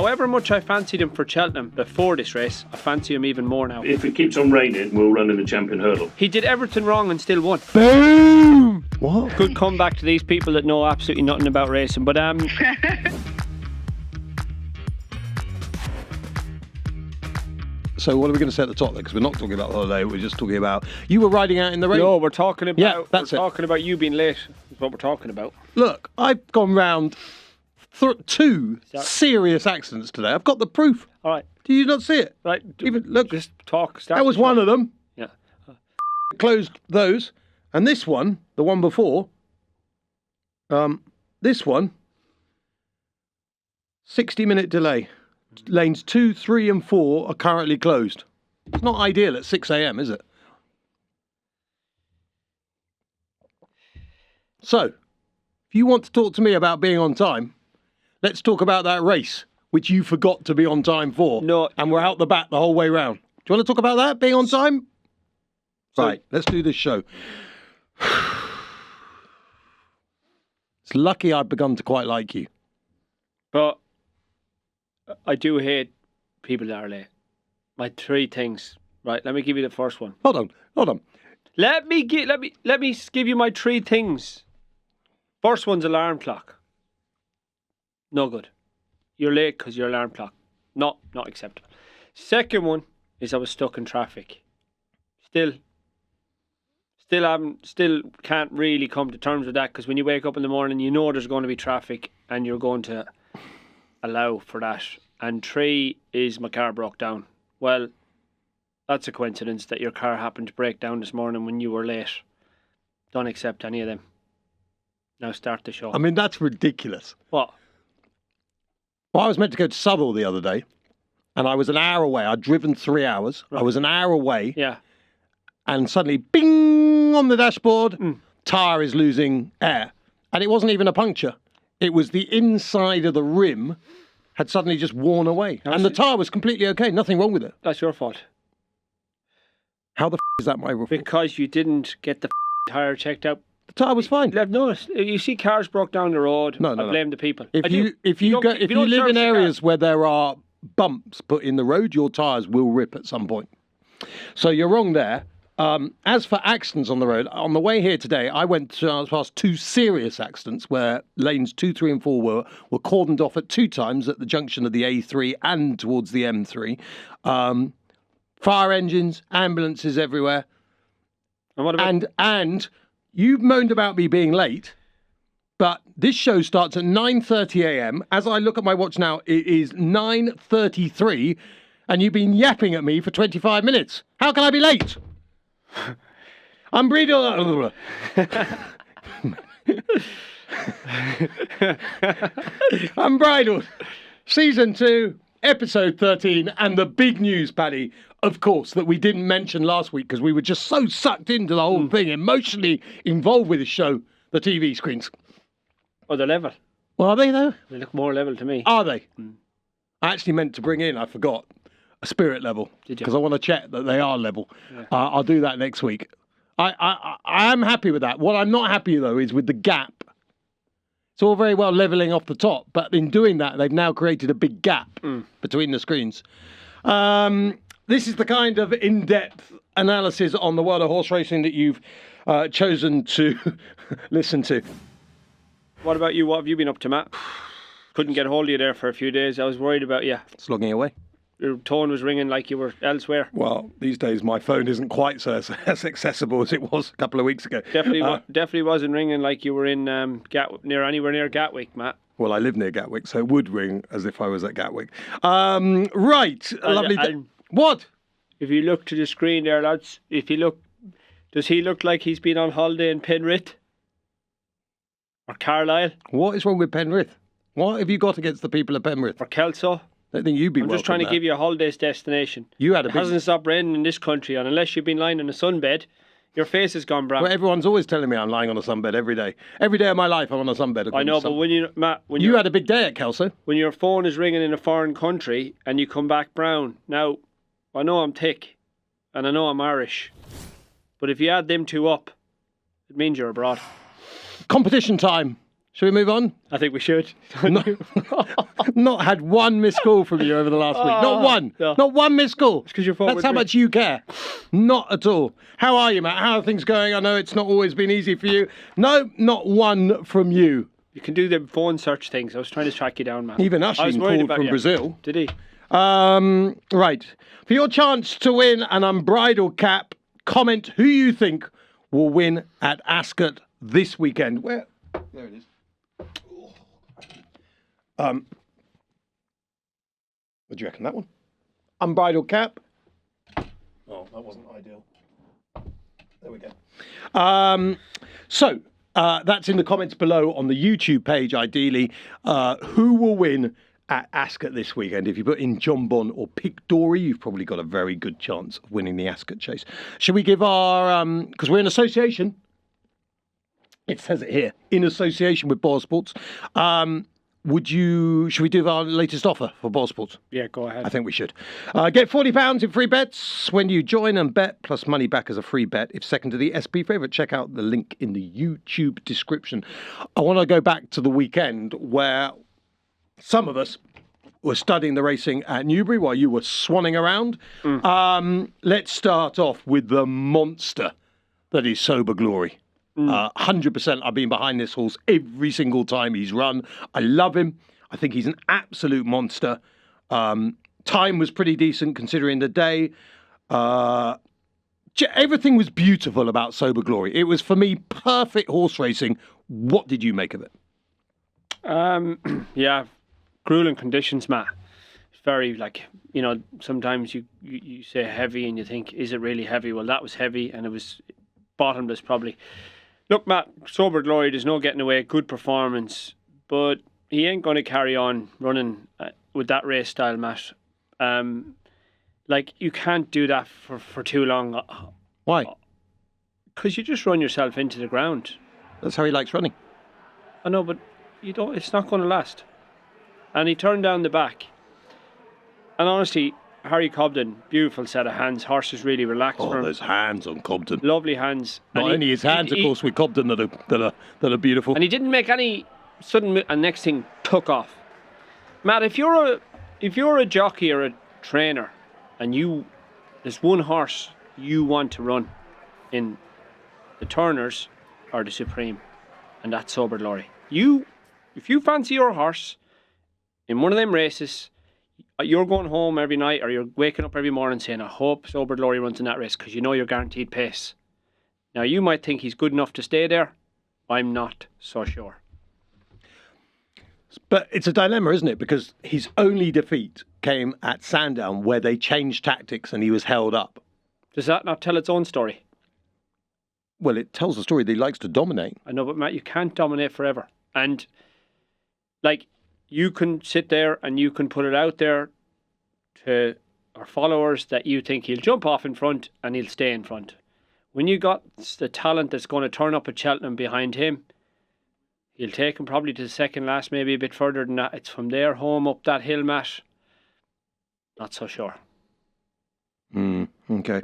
However much I fancied him for Cheltenham before this race, I fancy him even more now. If it keeps on raining, we'll run in the champion hurdle. He did everything wrong and still won. Boom! What? Good comeback to these people that know absolutely nothing about racing. But So what are we going to say at the top then? Because we're not talking about the holiday, we're just talking about... You were riding out in the rain? no, we're talking about talking about you being late. That's what we're talking about. Look, I've gone round two serious accidents today. I've got the proof. All right. Do you not see it? Right. Even look, Just talk. that was one of them. Yeah. Closed those. And this one, the one before, this one, 60-minute delay. Lanes 2, 3 and 4 are currently closed. It's not ideal at 6 a.m, is it? So, if you want to talk to me about being on time, let's talk about that race, which you forgot to be on time for. No. And we're out the back the whole way round. Do you want to talk about that, being on time? Right, let's do this show. It's lucky I've begun to quite like you. But I do hate people that are late. My 3 things. Right, let me give you the first one. Hold on. Let me give you my 3 things. First one's alarm clock. No good. You're late because your alarm clock. Not acceptable. Second one is I was stuck in traffic. Still can't really come to terms with that, because when you wake up in the morning, you know there's going to be traffic and you're going to allow for that. And 3 is my car broke down. Well, that's a coincidence that your car happened to break down this morning when you were late. Don't accept any of them. Now start the show. I mean, that's ridiculous. What? Well, I was meant to go to Southall the other day, and I was an hour away. I'd driven 3 hours. Right. I was an hour away. Yeah. And suddenly, bing, on the dashboard, tyre is losing air. And it wasn't even a puncture. It was the inside of the rim had suddenly just worn away. And the tyre was completely okay. Nothing wrong with it. That's your fault. How the is that my fault? Because you didn't get the tyre checked out. The tyre was fine. I've noticed. You see cars broke down the road. No. I blame the people. If you live in areas where there are bumps put in the road, your tyres will rip at some point. So you're wrong there. As for accidents on the road, on the way here today, I went past 2 serious accidents where lanes 2, 3 and 4 were cordoned off at 2 times at the junction of the A3 and towards the M3. Fire engines, ambulances everywhere. And what about... And you've moaned about me being late, but this show starts at 9:30 a.m. As I look at my watch now, it is 9:33, and you've been yapping at me for 25 minutes. How can I be late? Unbridled. Unbridled. Season 2, episode 13, and the big news, Paddy, of course, that we didn't mention last week because we were just so sucked into the whole thing, emotionally involved with the show, the TV screens. Oh, they're level. Well, are they, though? They look more level to me. Are they? I actually meant to bring in, I forgot, a spirit level. Did you? Because I want to check that they are level. Yeah. I'll do that next week. I am happy with that. What I'm not happy, though, is with the gap. It's all very well levelling off the top, but in doing that, they've now created a big gap between the screens. This is the kind of in-depth analysis on the world of horse racing that you've chosen to listen to. What about you? What have you been up to, Matt? Couldn't get hold of you there for a few days. I was worried about you. Slogging away. Your tone was ringing like you were elsewhere. Well, these days my phone isn't quite so as accessible as it was a couple of weeks ago. Definitely wasn't ringing like you were in anywhere near Gatwick, Matt. Well, I live near Gatwick, so it would ring as if I was at Gatwick. Right, lovely. What? If you look to the screen there, lads, does he look like he's been on holiday in Penrith? Or Carlisle? What is wrong with Penrith? What have you got against the people of Penrith? Or Kelso? I don't think you'd be welcome. I'm just trying to give you a holiday's destination. It hasn't stopped raining in this country, and unless you've been lying in a sunbed, your face has gone brown. Well, everyone's always telling me I'm lying on a sunbed every day. Every day of my life I'm on a sunbed. I know, but when you had a big day at Kelso. When your phone is ringing in a foreign country and you come back brown. Now, I know I'm thick, and I know I'm Irish, but if you add them 2 up, it means you're abroad. Competition time. Should we move on? I think we should. No. not had one missed call from you over the last week. Not one. No. Not one missed call. It's 'cause your phone That's would how ring. much you care. Not at all. How are you, Matt? How are things going? I know it's not always been easy for you. No, not one from you. You can do the phone search things. I was trying to track you down, man. Even I was Ushin worried called about from you. Brazil. Did he? Right. For your chance to win an Unbridled cap, comment who you think will win at Ascot this weekend. Where? There it is. What do you reckon, that one? Unbridled cap. Oh, that wasn't ideal. There we go. So that's in the comments below on the YouTube page, ideally. Who will win at Ascot this weekend? If you put in John Bon or Pic D'Orhy, you've probably got a very good chance of winning the Ascot Chase. Shall we give our... because we're in association. It says it here. In association with BoyleSports. Should we do our latest offer for BoyleSports? Yeah, go ahead. I think we should. Get £40 in free bets when you join and bet, plus money back as a free bet if second to the SP favourite. Check out the link in the YouTube description. I want to go back to the weekend where some of us were studying the racing at Newbury while you were swanning around. Let's start off with the monster that is Sober Glory. 100% I've been behind this horse every single time he's run. I love him. I think he's an absolute monster. Time was pretty decent considering the day. Everything was beautiful about Sober Glory. It was, for me, perfect horse racing. What did you make of it? Yeah, grueling conditions, Matt. It's very, sometimes you say heavy and you think, is it really heavy? Well, that was heavy and it was bottomless probably. Look, Matt, Sober Glory, there's no getting away. Good performance, but he ain't going to carry on running with that race style, Matt. You can't do that for too long. Why? Because you just run yourself into the ground. That's how he likes running. I know, but you don't. It's not going to last. And he turned down the back. And honestly, Harry Cobden, beautiful set of hands. Horse is really relaxed for him. Those hands on Cobden. Lovely hands. Not only his hands, of course, with Cobden that are beautiful. And he didn't make any sudden. And next thing, took off. Matt, if you're a jockey or a trainer, and there's one horse you want to run in the Turners or the Supreme, and that's Sober Glory. If you fancy your horse in one of them races, you're going home every night or you're waking up every morning saying, I hope Sober Glory runs in that race because you know you're guaranteed pace. Now, you might think he's good enough to stay there. I'm not so sure. But it's a dilemma, isn't it? Because his only defeat came at Sandown where they changed tactics and he was held up. Does that not tell its own story? Well, it tells the story that he likes to dominate. I know, but Matt, you can't dominate forever. And, you can sit there and you can put it out there to our followers that you think he'll jump off in front and he'll stay in front. When you got the talent that's going to turn up at Cheltenham behind him, he'll take him probably to the second last, maybe a bit further than that. It's from there home up that hill, Matt. Not so sure. Okay.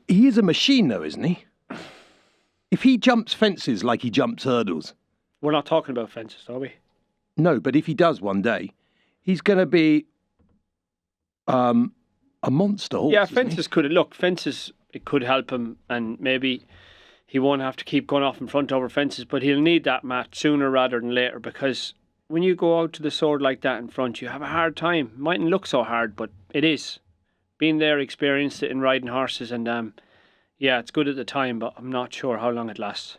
He is a machine, though, isn't he? If he jumps fences like he jumps hurdles... We're not talking about fences, are we? No, but if he does one day, he's going to be a monster horse. Yeah, fences it could help him, and maybe he won't have to keep going off in front over fences, but he'll need that, Matt, sooner rather than later, because when you go out to the sword like that in front, you have a hard time. Mightn't look so hard, but it is. Been there, experienced it in riding horses, and yeah, it's good at the time, but I'm not sure how long it lasts.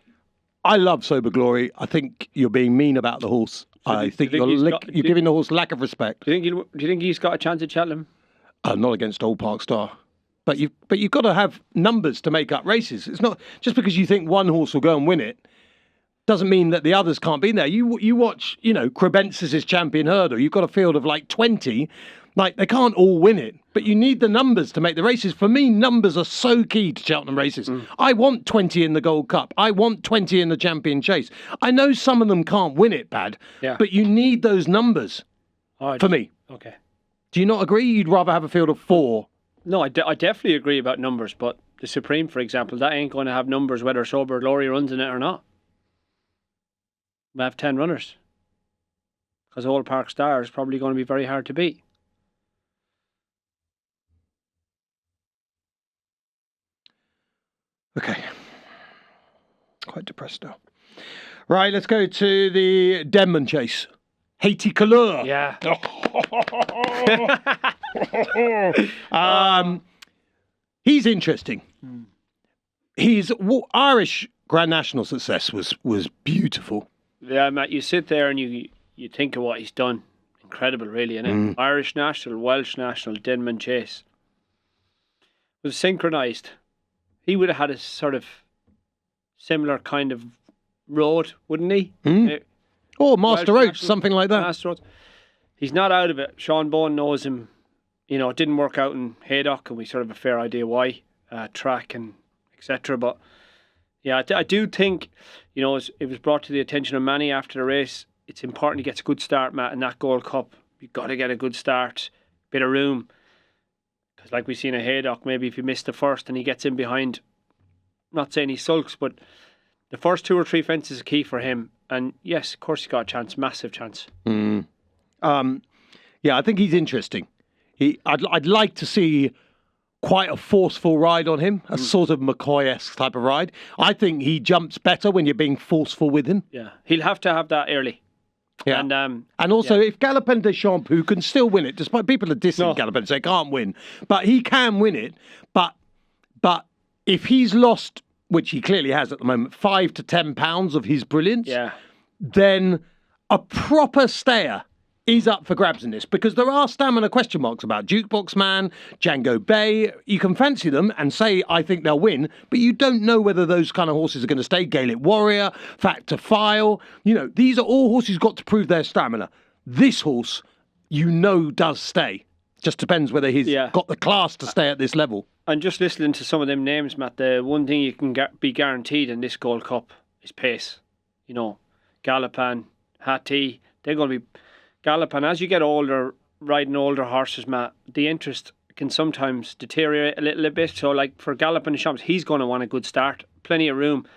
I love Sober Glory. I think you're being mean about the horse. I think you're giving the horse lack of respect. Do you think he's got a chance at Cheltenham? Not against Old Park Star. But you've got to have numbers to make up races. It's not just because you think one horse will go and win it doesn't mean that the others can't be there. You watch, Crebensis' champion hurdle. You've got a field of 20. They can't all win it, but you need the numbers to make the races. For me, numbers are so key to Cheltenham races. I want 20 in the Gold Cup. I want 20 in the Champion Chase. I know some of them can't win it, but you need those numbers for me. Okay. Do you not agree? You'd rather have a field of 4? No, I definitely agree about numbers, but the Supreme, for example, that ain't going to have numbers whether Sober Glory runs in it or not. We have 10 runners. Because Old Park Star is probably going to be very hard to beat. Okay. Quite depressed now. Right, let's go to the Denman Chase. Haiti Couleur. Yeah. He's interesting. His Irish Grand National success was beautiful. Yeah, Matt, you sit there and you think of what he's done. Incredible, really, isn't it? Irish National, Welsh National, Denman Chase. It was synchronised. He would have had a sort of similar kind of road, wouldn't he? Master Welsh Oats, National, something like that. Master Oats. He's not out of it. Sean Bowen knows him. You know, it didn't work out in Haydock, and we sort of have a fair idea why, track and etc. But yeah, I do think, you know, it was brought to the attention of many after the race. It's important he gets a good start, Matt, in that Gold Cup. You've got to get a good start, bit of room. Because like we've seen at Haydock, maybe if you miss the first and he gets in behind, I'm not saying he sulks, but the first 2 or 3 fences is key for him. And yes, of course he's got a chance, massive chance. Yeah, I think he's interesting. I'd like to see quite a forceful ride on him, a sort of McCoy-esque type of ride. I think he jumps better when you're being forceful with him. Yeah, he'll have to have that early. Yeah. And also, if Galopin Des Champs, who can still win it, despite people are dissing Galopin, say can't win, but he can win it. But if he's lost, which he clearly has at the moment, 5 to 10 pounds of his brilliance, then a proper stayer is up for grabs in this, because there are stamina question marks about Jukebox Man, Django Bay. You can fancy them and say, I think they'll win, but you don't know whether those kind of horses are going to stay. Gaelic Warrior, Factor File, you know, these are all horses who've got to prove their stamina. This horse, you know, does stay. Just depends whether he's got the class to stay at this level. And just listening to some of them names, Matt, the one thing you can be guaranteed in this Gold Cup is pace. You know, Galopin, Hattie, they're going to be... Galopin, as you get older, riding older horses, Matt, the interest can sometimes deteriorate a little bit. So, like for Galopin and Champs, he's going to want a good start. Plenty of room.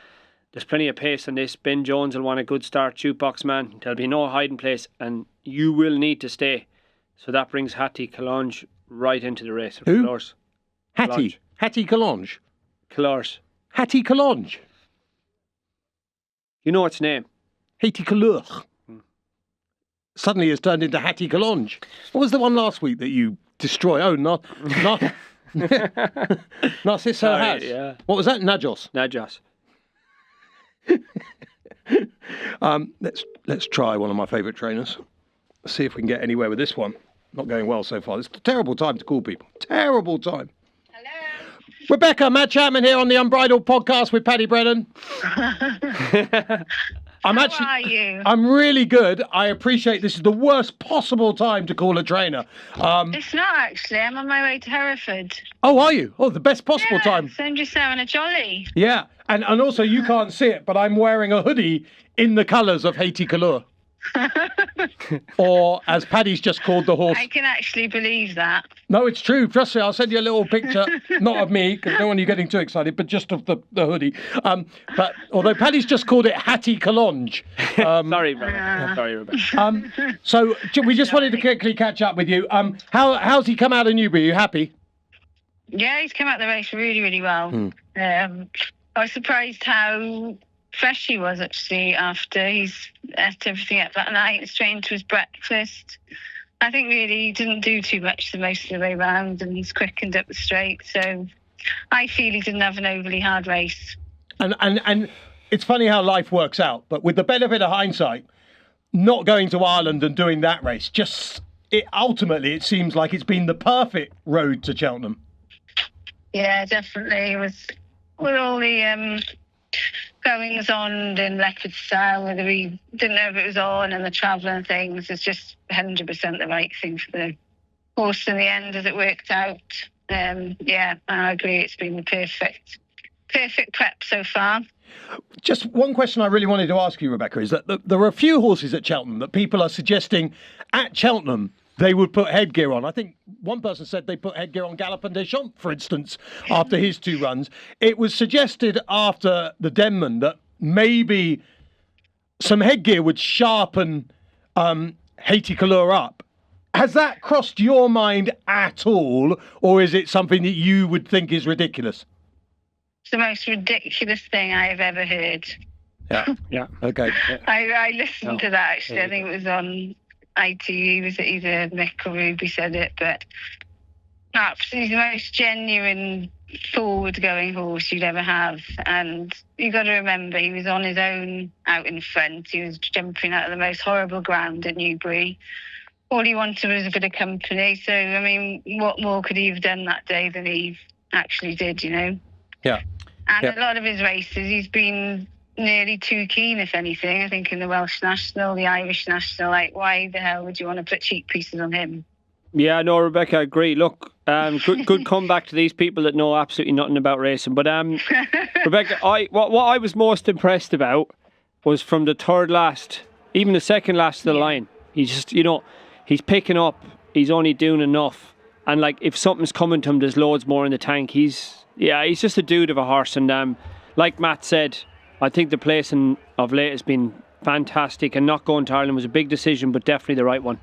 There's plenty of pace in this. Ben Jones will want a good start. Jukebox Man, there'll be no hiding place, and you will need to stay. So that brings Hattie Collonge right into the race. Who? Collors. Hattie Collonge. Collors. Hattie Collonge. You know its name. Hattie Couleur. Suddenly has turned into Hattie Collonge. What was the one last week that you destroyed? Oh, not Narciso has. Yeah. What was that? Najos. Let's try one of my favourite trainers. See if we can get anywhere with this one. Not going well so far. It's a terrible time to call people. Terrible time. Hello. Rebecca, Matt Chapman here on the Unbridled podcast with Paddy Brennan. How are you? I'm really good. I appreciate this is the worst possible time to call a trainer. It's not actually. I'm on my way to Hereford. Oh, are you? Oh, the best possible time. So I'm just having a jolly. Yeah, and also you can't see it, but I'm wearing a hoodie in the colours of Haiti Couleur. Or, as Paddy's just called the horse... I can actually believe that. No, it's true. Trust me, I'll send you a little picture, not of me, because I don't want you getting too excited, but just of the hoodie. But although Paddy's just called it Hattie Collonge. Sorry, brother. Sorry, Rebecca. So we just wanted to quickly catch up with you. How's he come out of Newbury? Are you happy? Yeah, he's come out the race really, really well. I was surprised how fresh he was actually after he's ate everything up that night and straight to his breakfast. I think really he didn't do too much the most of the way round, and he's quickened up the straight. So I feel he didn't have an overly hard race. And it's funny how life works out, but with the benefit of hindsight, not going to Ireland and doing that race, ultimately it seems like it's been the perfect road to Cheltenham. Yeah, definitely. It was with all the goings on in Leopard style, whether we didn't know if it was on, and the travel and things, it's just 100% the right thing for the horse in the end as it worked out. Yeah, I agree. It's been the perfect prep so far. Just one question I really wanted to ask you, Rebecca, is that there are a few horses at Cheltenham that people are suggesting at Cheltenham they would put headgear on. I think one person said they put headgear on Galopin Des Champs, for instance, after his 2 runs. It was suggested after the Denman that maybe some headgear would sharpen Haiti Couleur up. Has that crossed your mind at all, or is it something that you would think is ridiculous? It's the most ridiculous thing I have ever heard. Yeah. Okay. I listened to that, actually. I think it was on ITV. Was it either Mick or Ruby said it? But absolutely the most genuine, forward-going horse you'd ever have. And you've got to remember, he was on his own out in front. He was jumping out of the most horrible ground at Newbury. All he wanted was a bit of company. So, I mean, what more could he have done that day than he actually did, you know? Yeah. And a lot of his races, he's been nearly too keen, if anything. I think in the Welsh National, the Irish National, like, why the hell would you want to put cheap pieces on him? Yeah, no, Rebecca, I agree. Look, good comeback to these people that know absolutely nothing about racing. But Rebecca, what I was most impressed about was from the third last, even the second last of the line. He's just, he's picking up. He's only doing enough. And like, if something's coming to him, there's loads more in the tank. He's just a dude of a horse. And like Matt said, I think the placing of late has been fantastic. And not going to Ireland was a big decision, but definitely the right one.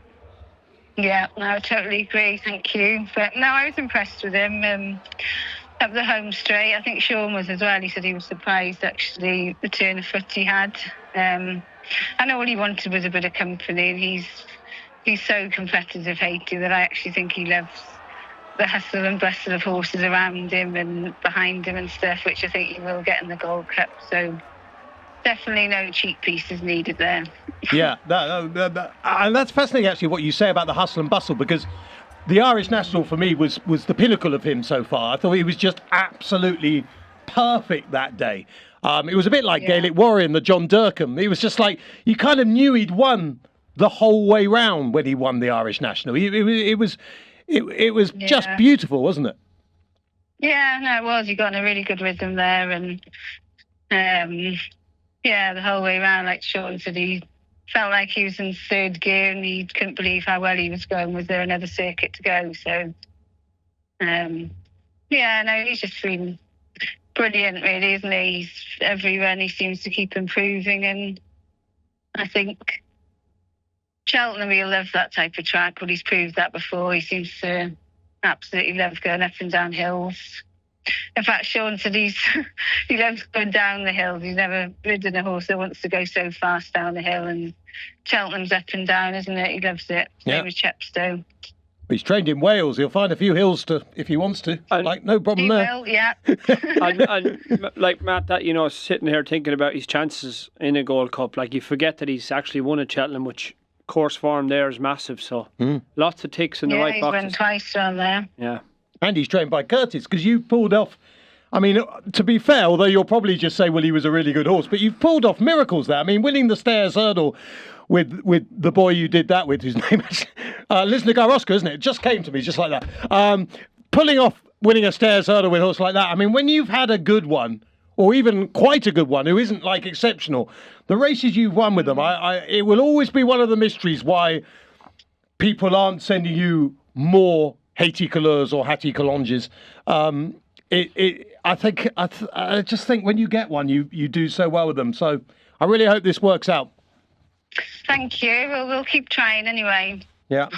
Yeah, no, I totally agree. Thank you. But no, I was impressed with him. Up the home straight, I think Sean was as well. He said he was surprised, actually, the turn of foot he had. And all he wanted was a bit of company. And he's so competitive, Haiti, that I actually think he loves the hustle and bustle of horses around him and behind him and stuff, which I think he will get in the Gold Cup. So definitely no cheap pieces needed there. Yeah, and that's fascinating, actually, what you say about the hustle and bustle, because the Irish National, for me, was the pinnacle of him so far. I thought he was just absolutely perfect that day. It was a bit like Gaelic Warrior and the John Durkham. It was just like, you kind of knew he'd won the whole way round when he won the Irish National. It was just beautiful, wasn't it? Yeah, no, it was. He got in a really good rhythm there, and the whole way around, like Sean said, he felt like he was in third gear, and he couldn't believe how well he was going. Was there another circuit to go? So, he's just been brilliant, really, isn't he? Every run he seems to keep improving, and I think Cheltenham, he'll love that type of track. Well, he's proved that before. He seems to absolutely love going up and down hills. In fact, Sean said he loves going down the hills. He's never ridden a horse that wants to go so fast down the hill. And Cheltenham's up and down, isn't it? He loves it. Same with Chepstow. He's trained in Wales. He'll find a few hills if he wants to. No problem there. Will, yeah. and like Matt, that sitting here thinking about his chances in a Gold Cup, like you forget that he's actually won at Cheltenham, which course form there is massive. So lots of ticks in the right boxes. He's won twice around there. Yeah. And he's trained by Curtis, because you pulled off, I mean, to be fair, although you'll probably just say, well, he was a really good horse, but you've pulled off miracles there. I mean, winning the Stairs Hurdle with the boy you did that with, whose name is Lisnagar Oscar, isn't it? It just came to me just like that. Pulling off winning a Stairs Hurdle with a horse like that, I mean, when you've had a good one, or even quite a good one, who isn't like exceptional, the races you've won with them, it will always be one of the mysteries why people aren't sending you more Haiti Couleurs or Hattie Collonges. I just think when you get one, you do so well with them. So I really hope this works out. Thank you. We'll keep trying anyway. Yeah.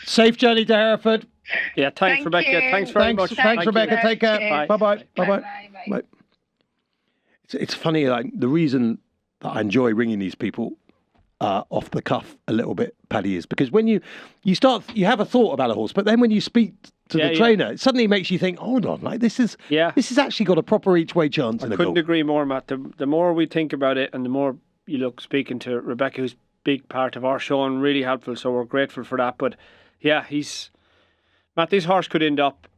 Safe journey to Hereford. Yeah, thanks, Rebecca. You. Thanks very much. Thanks, Rebecca. Take care. Cheers. Bye-bye. Bye-bye. It's funny, like, the reason that I enjoy ringing these people off the cuff a little bit, Paddy, is because when you have a thought about a horse, but then when you speak to the trainer, it suddenly makes you think, hold on, like this has actually got a proper each way chance. I couldn't agree more, Matt. The more we think about it, and the more you look speaking to Rebecca, who's a big part of our show and really helpful, so we're grateful for that. But yeah, Matt, this horse could end up,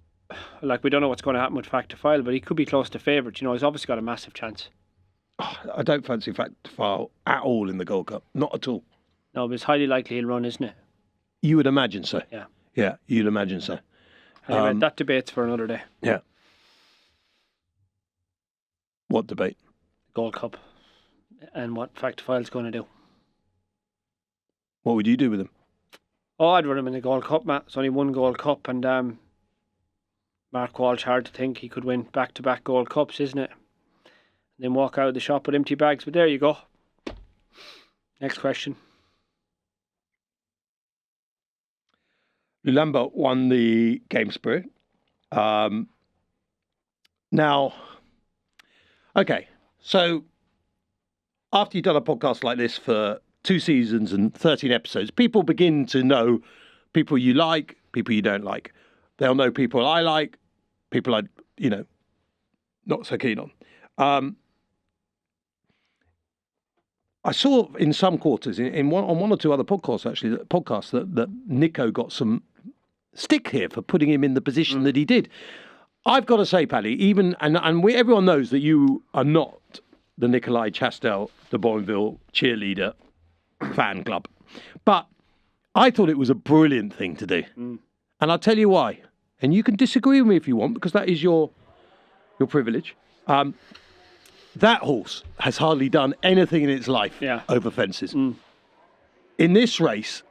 like, we don't know what's going to happen with Fact to File, but he could be close to favourite. He's obviously got a massive chance. I don't fancy Fact to File at all in the Gold Cup. Not at all. No, but it's highly likely he'll run, isn't it? You would imagine so. Yeah. Yeah, you'd imagine so. Anyway, that debate's for another day. Yeah. What debate? Gold Cup. And what Fact to File's going to do. What would you do with him? Oh, I'd run him in the Gold Cup, Matt. It's only one Gold Cup, and Mark Walsh, hard to think he could win back-to-back Gold Cups, isn't it? And then walk out of the shop with empty bags. But there you go. Next question. Lulamba won the Game Spirit. Now, okay, so after you've done a podcast like this for 2 seasons and 13 episodes, people begin to know people you like, people you don't like. They'll know people I like, people I, not so keen on. I saw in some quarters, on one or two other podcasts actually, that Nico got some stick here for putting him in the position that he did. I've got to say, Paddy, everyone knows that you are not the Nikolai Chastel de Boinville cheerleader fan club, but I thought it was a brilliant thing to do, and I'll tell you why. And you can disagree with me if you want, because that is your privilege. That horse has hardly done anything in its life over fences. In this race,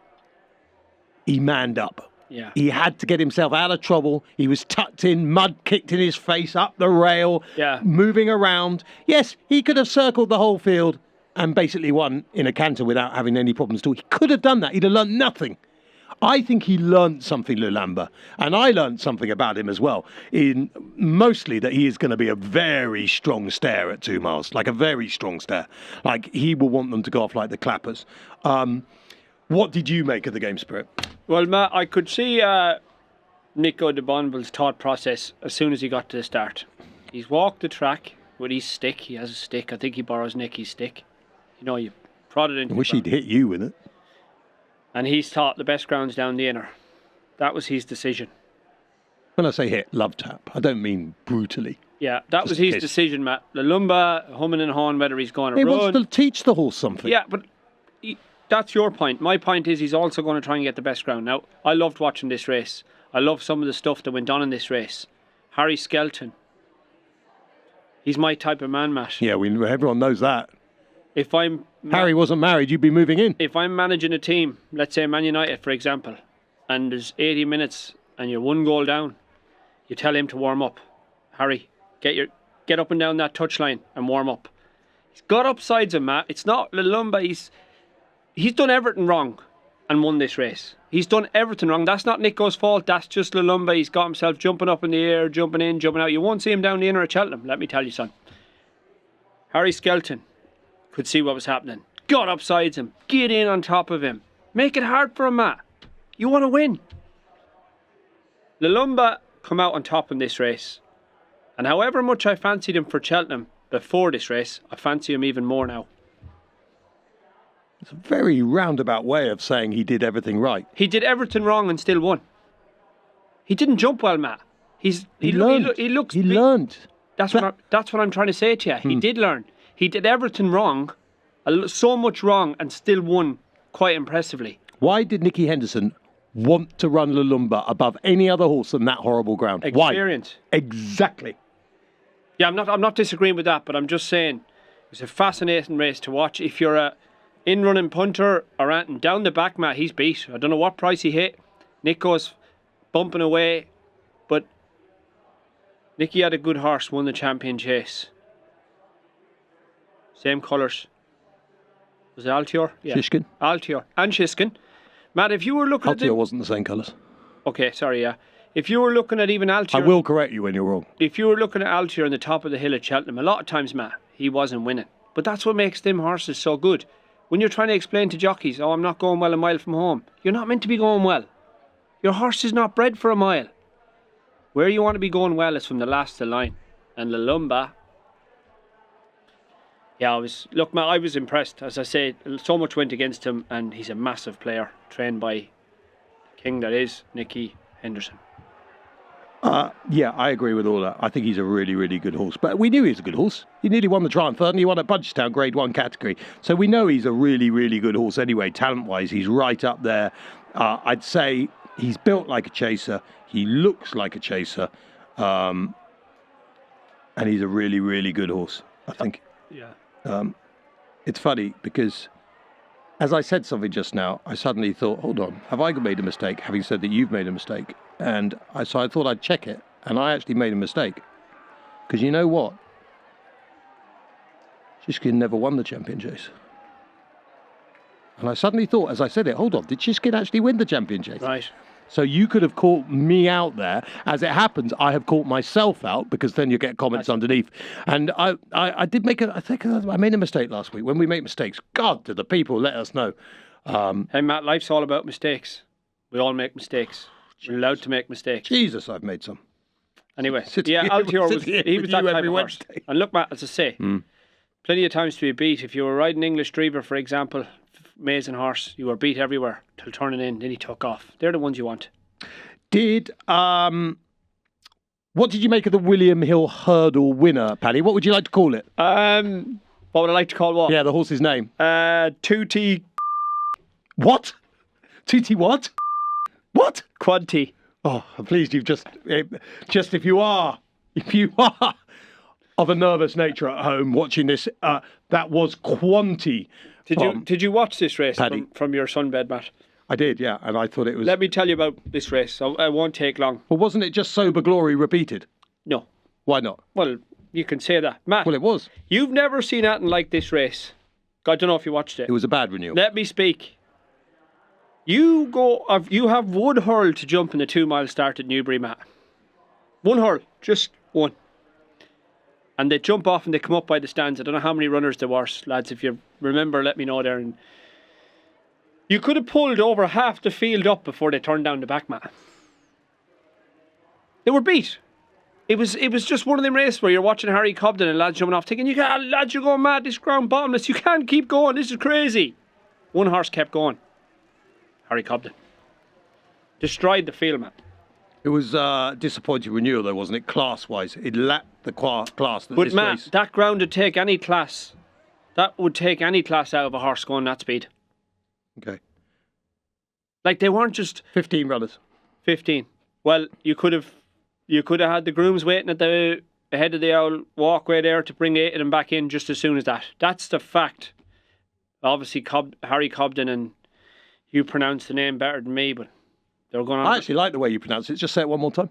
he manned up. Yeah. He had to get himself out of trouble. He was tucked in, mud kicked in his face, up the rail, moving around. Yes, he could have circled the whole field and basically won in a canter without having any problems at all. He could have done that. He'd have learnt nothing. I think he learnt something, Lulamba, and I learnt something about him as well, in mostly that he is going to be a very strong stare at 2 miles, like a very strong stare. Like, he will want them to go off like the clappers. What did you make of the Game Spirit? Well, Matt, I could see Nico de Bonville's thought process as soon as he got to the start. He's walked the track with his stick. He has a stick. I think he borrows Nicky's stick. You prod it into I wish he'd hit you with it. And he's thought the best ground's down the inner. That was his decision. When I say hit, love tap, I don't mean brutally. Yeah, that was his decision, Matt. Lulamba, humming and hawing whether he's going to run. He wants to teach the horse something. Yeah, but that's your point. My point is he's also going to try and get the best ground. Now, I loved watching this race. I love some of the stuff that went on in this race. Harry Skelton. He's my type of man, Matt. Yeah, everyone knows that. If Harry wasn't married, you'd be moving in. If I'm managing a team, let's say Man United, for example, and there's 80 minutes and you're 1 goal down, you tell him to warm up. Harry, get up and down that touchline and warm up. He's got upsides him, Matt. It's not Lulamba. He's done everything wrong and won this race. He's done everything wrong. That's not Nico's fault. That's just Lulamba. He's got himself jumping up in the air, jumping in, jumping out. You won't see him down the inner at Cheltenham, let me tell you, son. Harry Skelton could see what was happening. Got upsides him. Get in on top of him. Make it hard for him, Matt. You want to win. Lulamba come out on top in this race. And however much I fancied him for Cheltenham before this race, I fancy him even more now. It's a very roundabout way of saying he did everything right. He did everything wrong and still won. He didn't jump well, Matt. He learned. He learned. That's what I'm trying to say to you. He did learn. He did everything wrong, so much wrong, and still won quite impressively. Why did Nicky Henderson want to run Lulamba above any other horse on that horrible ground? Experience. Why? Exactly. Yeah, I'm not disagreeing with that, but I'm just saying it's a fascinating race to watch. If you're a in-running punter or anything, down the back, Matt, he's beat. I don't know what price he hit. Nico's bumping away, but Nicky had a good horse, won the Champion Chase. Same colours. Was it Altior? Yeah. Shishkin. Altior and Shishkin. Matt, if you were looking Altior wasn't the same colours. Okay, sorry, yeah. If you were looking at even Altior... I will correct you when you're wrong. If you were looking at Altior on the top of the hill at Cheltenham, a lot of times, Matt, he wasn't winning. But that's what makes them horses so good. When you're trying to explain to jockeys, I'm not going well a mile from home, you're not meant to be going well. Your horse is not bred for a mile. Where you want to be going well is from the last of the line. And Lulamba... Yeah, I was impressed. As I say, so much went against him, and he's a massive player, trained by the king that is Nicky Henderson. Yeah, I agree with all that. I think he's a really, really good horse. But we knew he was a good horse. He nearly won the Triumph and he won at Budgetown Grade 1 category. So we know he's a really, really good horse anyway. Talent-wise, he's right up there. I'd say he's built like a chaser. He looks like a chaser. And he's a really, really good horse, I think. Yeah. It's funny because as I said something just now, I suddenly thought, hold on, have I made a mistake, having said that you've made a mistake? And so I thought I'd check it, and I actually made a mistake. Because you know what? Shishkin never won the Champion Chase. And I suddenly thought, as I said it, hold on, did Chiskin actually win the Champion Chase? Right. So you could have caught me out there. As it happens, I have caught myself out because then you get comments underneath. And I did make I think I made a mistake last week. When we make mistakes, God, do the people let us know. Hey, Matt, life's all about mistakes. We all make mistakes. We're allowed to make mistakes. Jesus, I've made some. Anyway, Altior was that type of horse. And look, Matt, as I say, plenty of times to be beat. If you were riding English Drever, for example, amazing horse, you were beat everywhere till turning in, then he took off. They're the ones you want. What did you make of the William Hill Hurdle winner, Paddy? What would you like to call it? What would I like to call what? Yeah, the horse's name. 2T. What? 2T what? What? Quad T. Oh, I'm pleased you've just if you are of a nervous nature at home watching this, that was Quanti. Did you watch this race from your sunbed, Matt? I did, yeah, and I thought it was... Let me tell you about this race. So it won't take long. Well, wasn't it just Sober Glory repeated? No. Why not? Well, you can say that. Matt. Well, it was. You've never seen anything like this race. I don't know if you watched it. It was a bad renewal. Let me speak. You have one hurl to jump in the 2 mile start at Newbury, Matt. One hurl. Just one. And they jump off and they come up by the stands. I don't know how many runners there were, lads. If you remember, let me know there. And you could have pulled over half the field up before they turned down the back, Matt. They were beat. It was just one of them races where you're watching Harry Cobden and lads jumping off, thinking, lads, you're going mad. This ground bottomless. You can't keep going. This is crazy. One horse kept going. Harry Cobden. Destroyed the field, man. It was disappointing renewal, though, wasn't it? Class-wise, it lacked the class that but this Matt, race. that ground would take any class. That would take any class out of a horse going that speed. Okay. Like they weren't just 15 runners. 15. Well, you could have had the grooms waiting at the ahead of the old walkway there to bring 8 of them back in just as soon as that. That's the fact. Obviously, Harry Cobden, and you pronounce the name better than me, but they're going on. I actually like the way you pronounce it. Just say it one more time.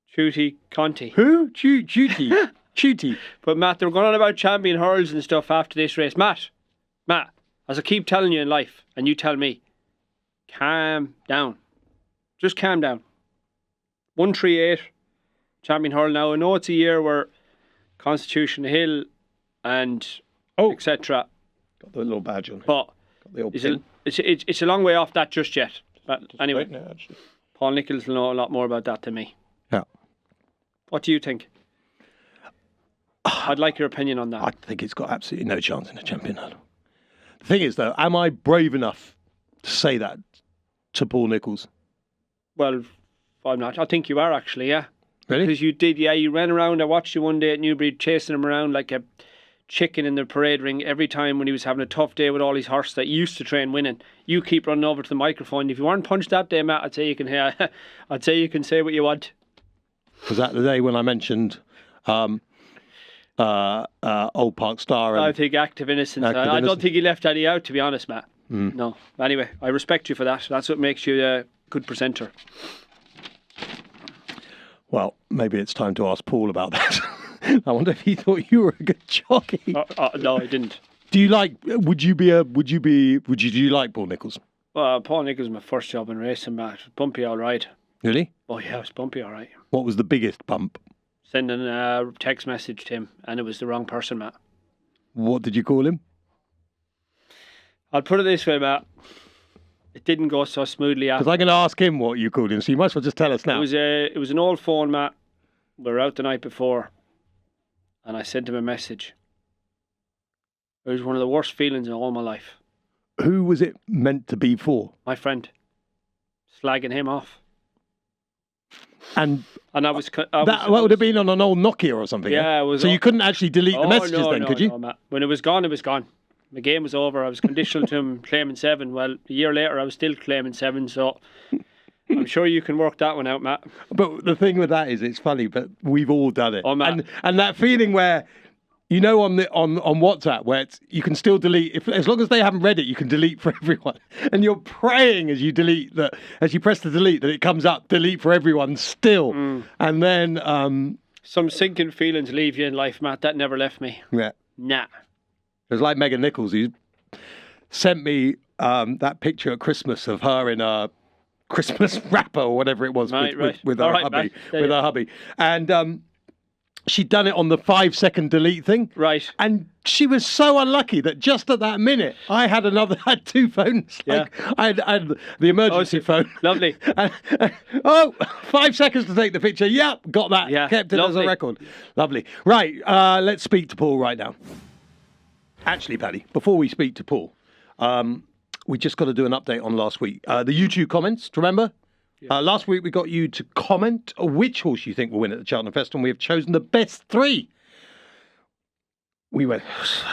Chuty Conti. Who? Chuty. Chuty. But Matt, they're going on about champion hurls and stuff after this race. Matt, as I keep telling you in life, and you tell me, calm down. Just calm down. 138 champion hurl. Now I know it's a year where Constitution Hill and etc. Got the little badge on. But got the old pin. It's a long way off that just yet. But anyway, now, actually. Paul Nicholls will know a lot more about that than me. Yeah. What do you think? I'd like your opinion on that. I think it's got absolutely no chance in a champion hurdle. The thing is, though, am I brave enough to say that to Paul Nicholls? Well, I'm not. I think you are actually, yeah. Really? Because you did, yeah. You ran around. I watched you one day at Newbury chasing him around like a chicken in the parade ring every time when he was having a tough day with all his horses that he used to train winning. You keep running over to the microphone. If you weren't punched that day, Matt, I'd say you can say what you want. Was that the day when I mentioned Old Park Star? And I think Active Innocence. I don't think he left any out, to be honest, Matt. No. Anyway, I respect you for that. That's what makes you a good presenter. Well, maybe it's time to ask Paul about that. I wonder if he thought you were a good jockey. No, I didn't. Do you like? Would you like Paul Nicholls? Well, Paul Nicholls was my first job in racing, Matt. Bumpy, all right. Really? Oh yeah, it was bumpy, all right. What was the biggest bump? Sending a text message to him, and it was the wrong person, Matt. What did you call him? I'll put it this way, Matt. It didn't go so smoothly after. Because I'm going to ask him what you called him, so you might as well just tell us now. It was an old phone, Matt. We were out the night before, and I sent him a message. It was one of the worst feelings in all my life. Who was it meant to be for? My friend. Slagging him off. And that would have been on an old Nokia or something. Yeah, it was. So you couldn't actually delete the messages could you? No, Matt. When it was gone, it was gone. The game was over. I was conditional to him claiming 7. Well, a year later, I was still claiming 7. So I'm sure you can work that one out, Matt. But the thing with that is, it's funny, but we've all done it. Oh, Matt. And that feeling where, you know, on WhatsApp, where you can still delete, as long as they haven't read it, you can delete for everyone. And you're praying as you delete that, as you press the delete, that it comes up, delete for everyone still. And then some sinking feelings leave you in life, Matt. That never left me. Yeah. Nah. It was like Megan Nicholls, who's sent me that picture at Christmas of her in a Christmas wrapper or whatever it was with her hubby. And she'd done it on the 5-second delete thing. Right. And she was so unlucky that just at that minute, I had two phones. Yeah. I had the emergency phone. Lovely. 5 seconds to take the picture. Yep, got that. Yeah. Kept it as a record. Lovely. Right, let's speak to Paul right now. Actually, Paddy, before we speak to Paul, we just got to do an update on last week. The YouTube comments, do you remember? Yeah. Last week we got you to comment which horse you think will win at the Cheltenham Festival, and we have chosen the best 3. It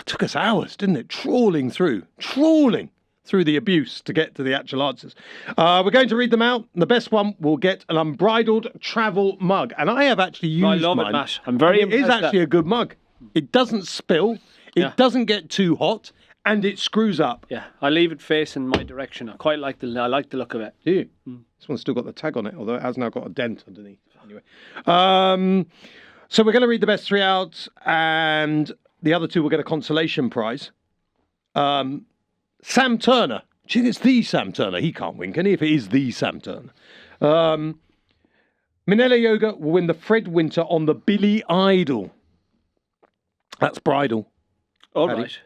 took us hours, didn't it? Trawling through the abuse to get to the actual answers. We're going to read them out. The best one will get an Unbridled travel mug. And I have actually used mine. I love it, Matt. I'm very impressed. It is actually a good mug. It doesn't spill. It doesn't get too hot. And it screws up. Yeah, I leave it facing my direction. I like the look of it. Do you? This one's still got the tag on it, although it has now got a dent underneath. Anyway, so we're going to read the best 3 out, and the other 2 will get a consolation prize. Sam Turner. Gee, it's the Sam Turner. He can't win, can he? If it is the Sam Turner. Minella Yoga will win the Fred Winter on the Billy Idol. That's bridal. All right.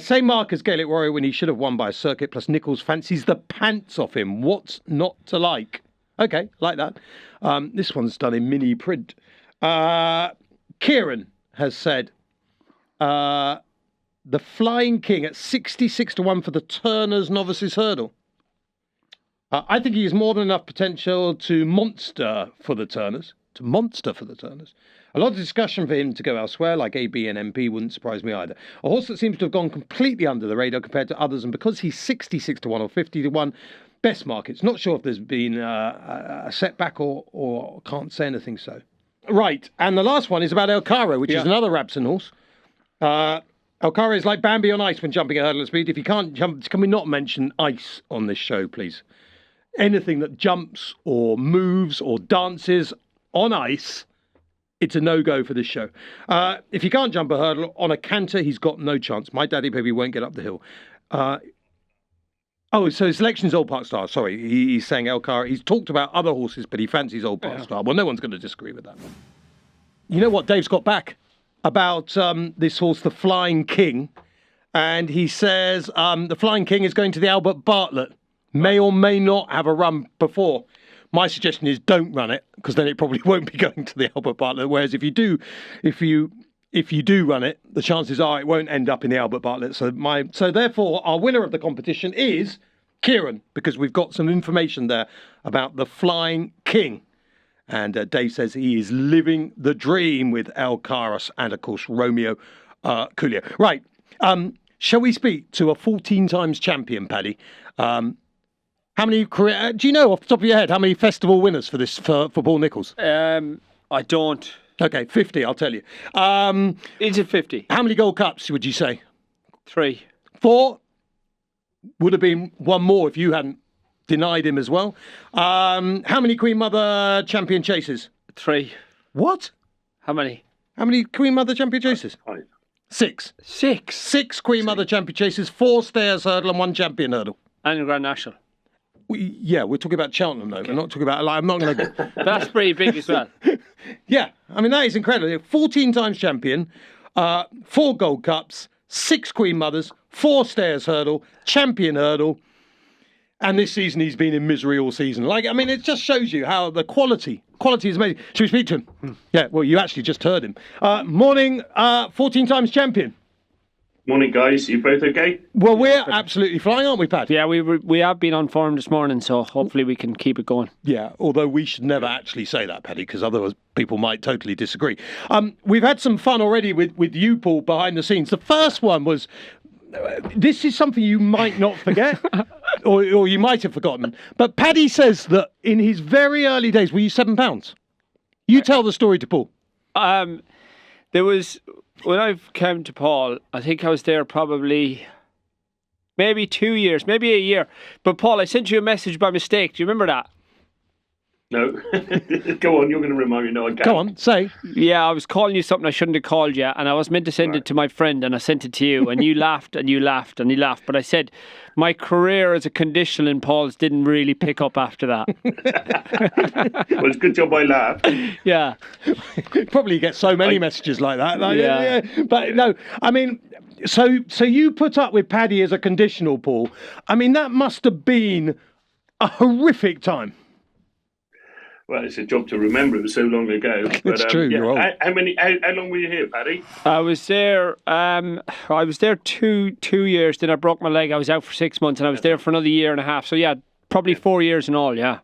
Same mark as Gaelic Warrior when he should have won by a circuit, plus Nicholls fancies the pants off him. What's not to like? Okay, like that. This one's done in mini print. Kieran has said the Flying King at 66-1 for the Turners Novices Hurdle. I think he has more than enough potential to monster for the Turners. A lot of discussion for him to go elsewhere, like AB and MP, wouldn't surprise me either. A horse that seems to have gone completely under the radar compared to others, and because he's 66-1 or 50-1, best markets. Not sure if there's been a setback or can't say anything so. Right, and the last one is about El Caro, which is another Rabson horse. El Caro is like Bambi on ice when jumping at hurdle speed. If you can't jump, can we not mention ice on this show, please? Anything that jumps or moves or dances on ice, it's a no-go for this show. If he can't jump a hurdle on a canter, he's got no chance. My daddy baby won't get up the hill. So his selection is Old Park Star. Sorry, he's saying El Caro. He's talked about other horses, but he fancies Old Park Star. Well, no one's going to disagree with that. You know what? Dave's got back about this horse, the Flying King. And he says the Flying King is going to the Albert Bartlett. May or may not have a run before. My suggestion is don't run it, because then it probably won't be going to the Albert Bartlett. Whereas if you do run it, the chances are it won't end up in the Albert Bartlett. So therefore, our winner of the competition is Kieran, because we've got some information there about the Flying King. And Dave says he is living the dream with El Caros and, of course, Romeo Coolio. Right. Shall we speak to a 14 times champion, Paddy? How many career? Do you know off the top of your head how many festival winners for Paul Nicholls? I don't. Okay, 50. I'll tell you. Is it 50? How many Gold Cups would you say? 3. 4. Would have been 1 more if you hadn't denied him as well. How many Queen Mother Champion Chases? 3. What? How many? How many Queen Mother Champion Chases? 5. 6. 6 Queen Mother Champion Chases, 4 Stairs Hurdle and 1 Champion Hurdle. And Grand National. We're talking about Cheltenham, though. Okay. We're not talking about... I'm not going to... That's pretty big as well. Yeah. I mean, that is incredible. 14 times champion, 4 Gold Cups, 6 Queen Mothers, 4 Stairs Hurdle, Champion Hurdle, and this season he's been in misery all season. It just shows you how the quality is amazing. Should we speak to him? Yeah, well, you actually just heard him. Morning, 14 times champion. Morning, guys. You both okay? Well, we're absolutely flying, aren't we, Pat? Yeah, we have been on form this morning, so hopefully we can keep it going. Yeah, although we should never actually say that, Paddy, because otherwise people might totally disagree. We've had some fun already with you, Paul, behind the scenes. The first one was, this is something you might not forget, or you might have forgotten, but Paddy says that in his very early days, were you £7? You tell the story to Paul. There was... When I came to Paul, I think I was there probably maybe 2 years, maybe a year. But Paul, I sent you a message by mistake. Do you remember that? No. Go on, you're going to remind me. No, I can't. Go on, say. Yeah, I was calling you something I shouldn't have called you, and I was meant to send it to my friend, and I sent it to you, and you laughed, and you laughed, and you laughed. But I said, my career as a conditional in Paul's didn't really pick up after that. Well, it's a good job I laughed. Yeah. Probably get so many messages like that. Yeah. But no, I mean, so you put up with Paddy as a conditional, Paul. I mean, that must have been a horrific time. Well, it's a job to remember. It was so long ago. But, It's true. Yeah. You're old. How long were you here, Paddy? I was there. I was there two years. Then I broke my leg. I was out for 6 months, and I was there for another year and a half. So yeah, probably 4 years in all. Yeah.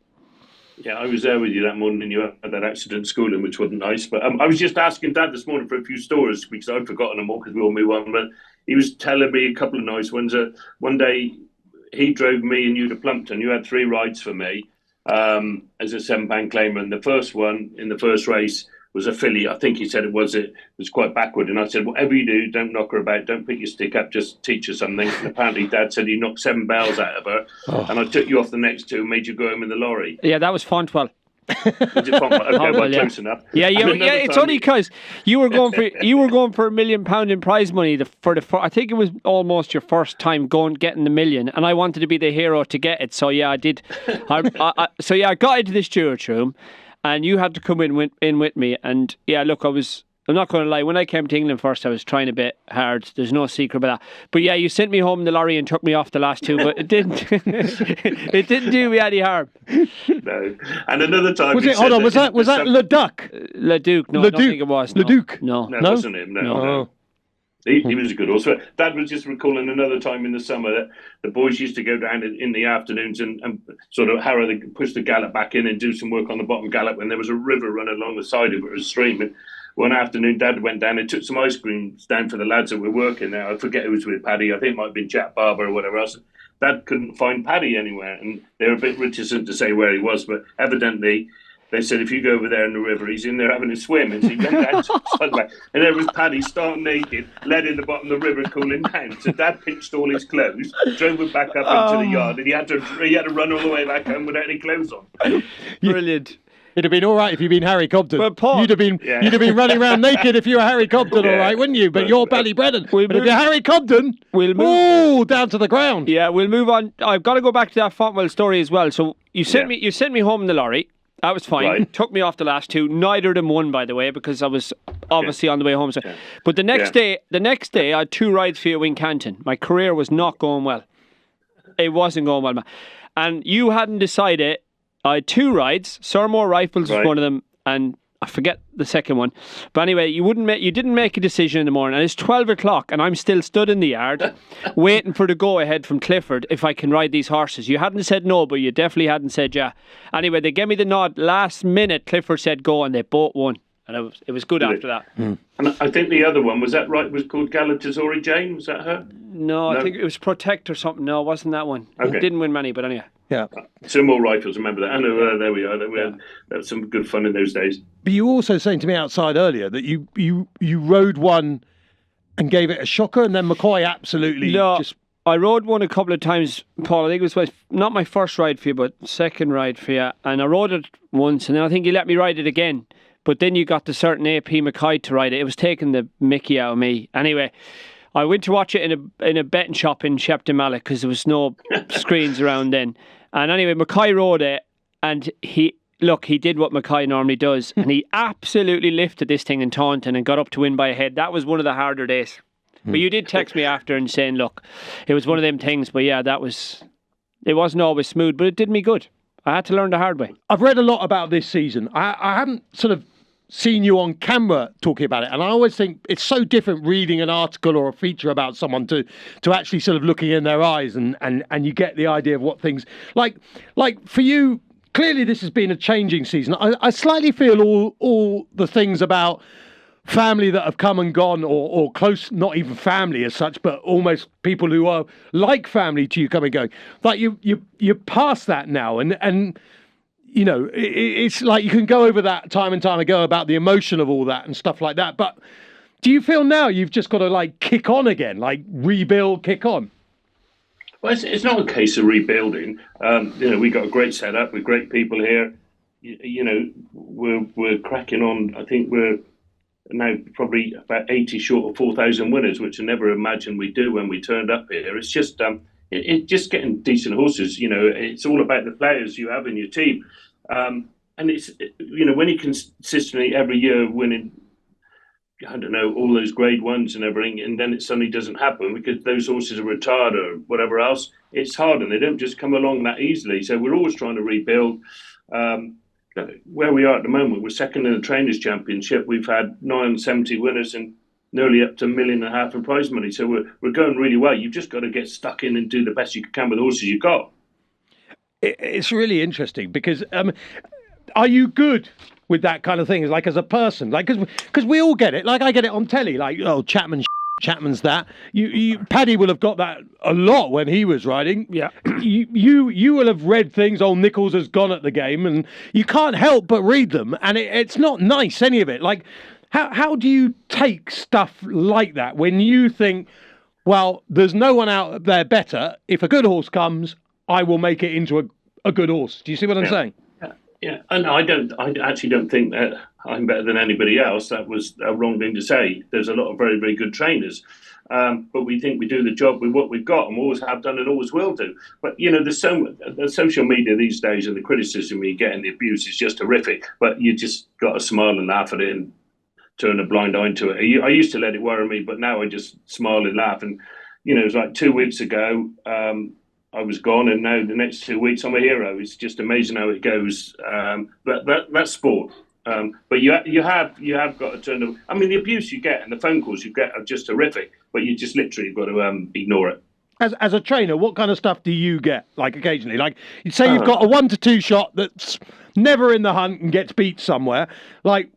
Yeah, I was there with you that morning. You had that accident at schooling, which wasn't nice. But I was just asking Dad this morning for a few stories because I'd forgotten them all because we all move on. But he was telling me a couple of nice ones. One day he drove me and you to Plumpton. You had 3 rides for me. As a £7 claimer, and the first one in the first race was a filly. I think he said it was quite backward, and I said, whatever you do, don't knock her about, don't pick your stick up, just teach her something. And apparently Dad said he knocked 7 bells out of her, and I took you off the next 2 and made you go home in the lorry. Yeah, that was Fontwell. Was it fun? Okay, well, close enough. Yeah. It's only because you were going for £1 million in prize money I think it was almost your first time getting the million, and I wanted to be the hero to get it. So yeah, I did. I got into the stewards room, and you had to come in with me. And yeah, look, I'm not going to lie. When I came to England first, I was trying a bit hard. There's no secret about that. But yeah, you sent me home in the lorry and took me off the last 2, but it didn't. It didn't do me any harm. No. And another time. Was that Leduc? Leduc? No, I don't think it was. No. Leduc? No, it wasn't him. No. He was a good horse. Dad was just recalling another time in the summer that the boys used to go down in the afternoons and sort of push the gallop back in and do some work on the bottom gallop when there was a river running along the side of it, a stream. And one afternoon, Dad went down and took some ice creams down for the lads that were working there. I forget who was with Paddy. I think it might have been Jack Barber or whatever else. Dad couldn't find Paddy anywhere, and they were a bit reticent to say where he was, but evidently they said, if you go over there in the river, he's in there having a swim. And so he went down to the side back, and there was Paddy stark naked, led in the bottom of the river, cooling down. So Dad pitched all his clothes, drove him back up into the yard, and he had to run all the way back home without any clothes on. Brilliant. It'd have been all right if you'd been Harry Cobden. But Paul, you'd have been running around naked if you were Harry Cobden, all right, wouldn't you? But you're Paddy Brennan. But if you're Harry Cobden, down to the ground. Yeah, we'll move on. I've got to go back to that Fontwell story as well. So you sent me home in the lorry. That was fine. Right. Took me off the last 2. Neither of them won, by the way, because I was obviously on the way home. So. But the next day, I had 2 rides for you in Canton. My career was not going well. It wasn't going well, man. And you hadn't decided. I had 2 rides. Surmore Rifles was one of them, and I forget the second one. But anyway, you didn't make a decision in the morning, and it's 12 o'clock, and I'm still stood in the yard waiting for the go-ahead from Clifford if I can ride these horses. You hadn't said no, but you definitely hadn't said yeah. Anyway, they gave me the nod. Last minute, Clifford said go, and they both won. And it was good after that. And I think the other one, was that right, was called Galatasaray Jane? Was that her? No, I think it was Protect or something. No, it wasn't that one. Okay. Didn't win many, but anyway. Yeah. Some more rifles, remember that. I know, there we are. That was some good fun in those days. But you were also saying to me outside earlier that you rode one and gave it a shocker, and then McCoy absolutely I rode one a couple of times, Paul. I think it was not my first ride for you, but second ride for you. And I rode it once, and then I think you let me ride it again. But then you got the certain AP Mackay to ride it. It was taking the mickey out of me. Anyway, I went to watch it in a betting shop in Shepton Mallet because there was no screens around then. And anyway, Mackay rode it, and he did what Mackay normally does, and he absolutely lifted this thing in Taunton and got up to win by a head. That was one of the harder days. But you did text me after and saying, look, it was one of them things, but yeah, it wasn't always smooth, but it did me good. I had to learn the hard way. I've read a lot about this season. I haven't sort of seen you on camera talking about it, and I always think it's so different reading an article or a feature about someone to actually sort of looking in their eyes and you get the idea of what things like for you. Clearly this has been a changing season. I slightly feel all the things about family that have come and gone, or close, not even family as such, but almost people who are like family to you coming and going, like you're past that now, and you know, it's like you can go over that time and time ago about the emotion of all that and stuff like that. But do you feel now you've just got to like kick on again, like rebuild, kick on? Well, it's not a case of rebuilding. We got a great setup with great people here. we're cracking on. I think we're now probably about 80 short of 4,000 winners, which I never imagined we'd do when we turned up here. It's just just getting decent horses. It's all about the players you have in your team, and it's when you consistently every year winning, I don't know, all those grade ones and everything, and then it suddenly doesn't happen because those horses are retired or whatever else. It's hard, and they don't just come along that easily. So we're always trying to rebuild. Where we are at the moment, we're second in the Trainers' Championship. We've had 970 winners and nearly up to $1.5 million in prize money. So we're going really well. You've just got to get stuck in and do the best you can with the horses you've got. It's really interesting because are you good with that kind of thing? Like as a person, like because we all get it. Like I get it on telly. Like Chapman's that. Paddy will have got that a lot when he was riding. Yeah. You will have read things. Oh, Nicholls has gone at the game, and you can't help but read them, and it's not nice, any of it. Like, how do you take stuff like that when you think, well, there's no one out there better. If a good horse comes, I will make it into a good horse. Do you see what I'm saying? Yeah, and I actually don't think that I'm better than anybody else. That was a wrong thing to say. There's a lot of very, very good trainers, but we think we do the job with what we've got, and we always have done and always will do. But there's the social media these days, and the criticism you get and the abuse is just horrific. But you just got to smile and laugh at it and turn a blind eye to it. I used to let it worry me, but now I just smile and laugh. And it was like 2 weeks ago. I was gone, and now the next 2 weeks I'm a hero. It's just amazing how it goes. That's sport. But you have got to turn them. I mean, the abuse you get and the phone calls you get are just horrific. But you just literally got to ignore it. As a trainer, what kind of stuff do you get? Like occasionally, like you say, you've got a 1 to 2 shot that's never in the hunt and gets beat somewhere. Like,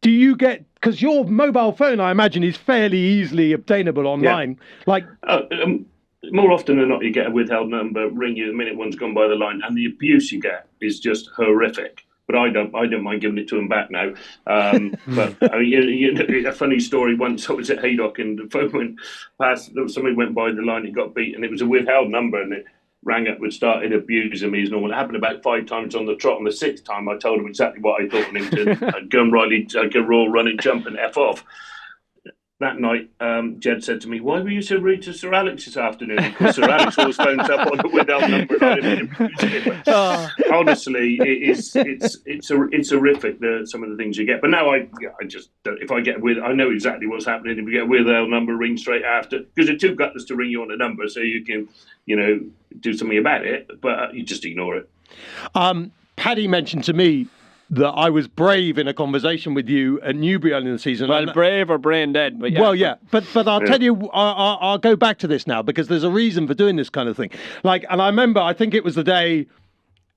do you get? Because your mobile phone, I imagine, is fairly easily obtainable online. Yeah. Like. More often than not, you get a withheld number, ring you the minute one's gone by the line, and the abuse you get is just horrific. But I don't mind giving it to them back now. But a funny story. Once I was at Haydock and the phone went past. Somebody went by the line, it got beat, and it was a withheld number, and it rang up and started abusing me as normal. It happened about 5 times on the trot. On the 6th time, I told him exactly what I thought of him. I'd go raw, running, jump, and F off. That night, Jed said to me, "Why were you so rude to Sir Alex this afternoon?" Because Sir Alex always phones up on the withheld number. Honestly, it's horrific. Some of the things you get. But now I just don't, if I get I know exactly what's happening. If you get a withheld number, ring straight after, because they're too gutless to ring you on the number, so you can do something about it. But you just ignore it. Paddy mentioned to me that I was brave in a conversation with you at Newbury early in the season. Well, brave or brain dead, but yeah. Well, yeah, but I'll tell you, I'll go back to this now because there's a reason for doing this kind of thing. Like, and I remember, I think it was the day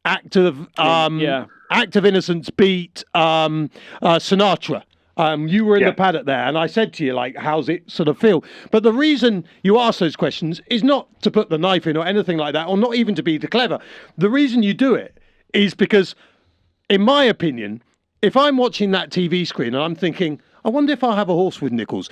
Act of Innocence beat Sinatra. You were in the paddock there, and I said to you, like, how's it sort of feel? But the reason you ask those questions is not to put the knife in or anything like that, or not even to be clever. The reason you do it is because, in my opinion, if I'm watching that TV screen and I'm thinking, I wonder if I'll have a horse with Nicholls,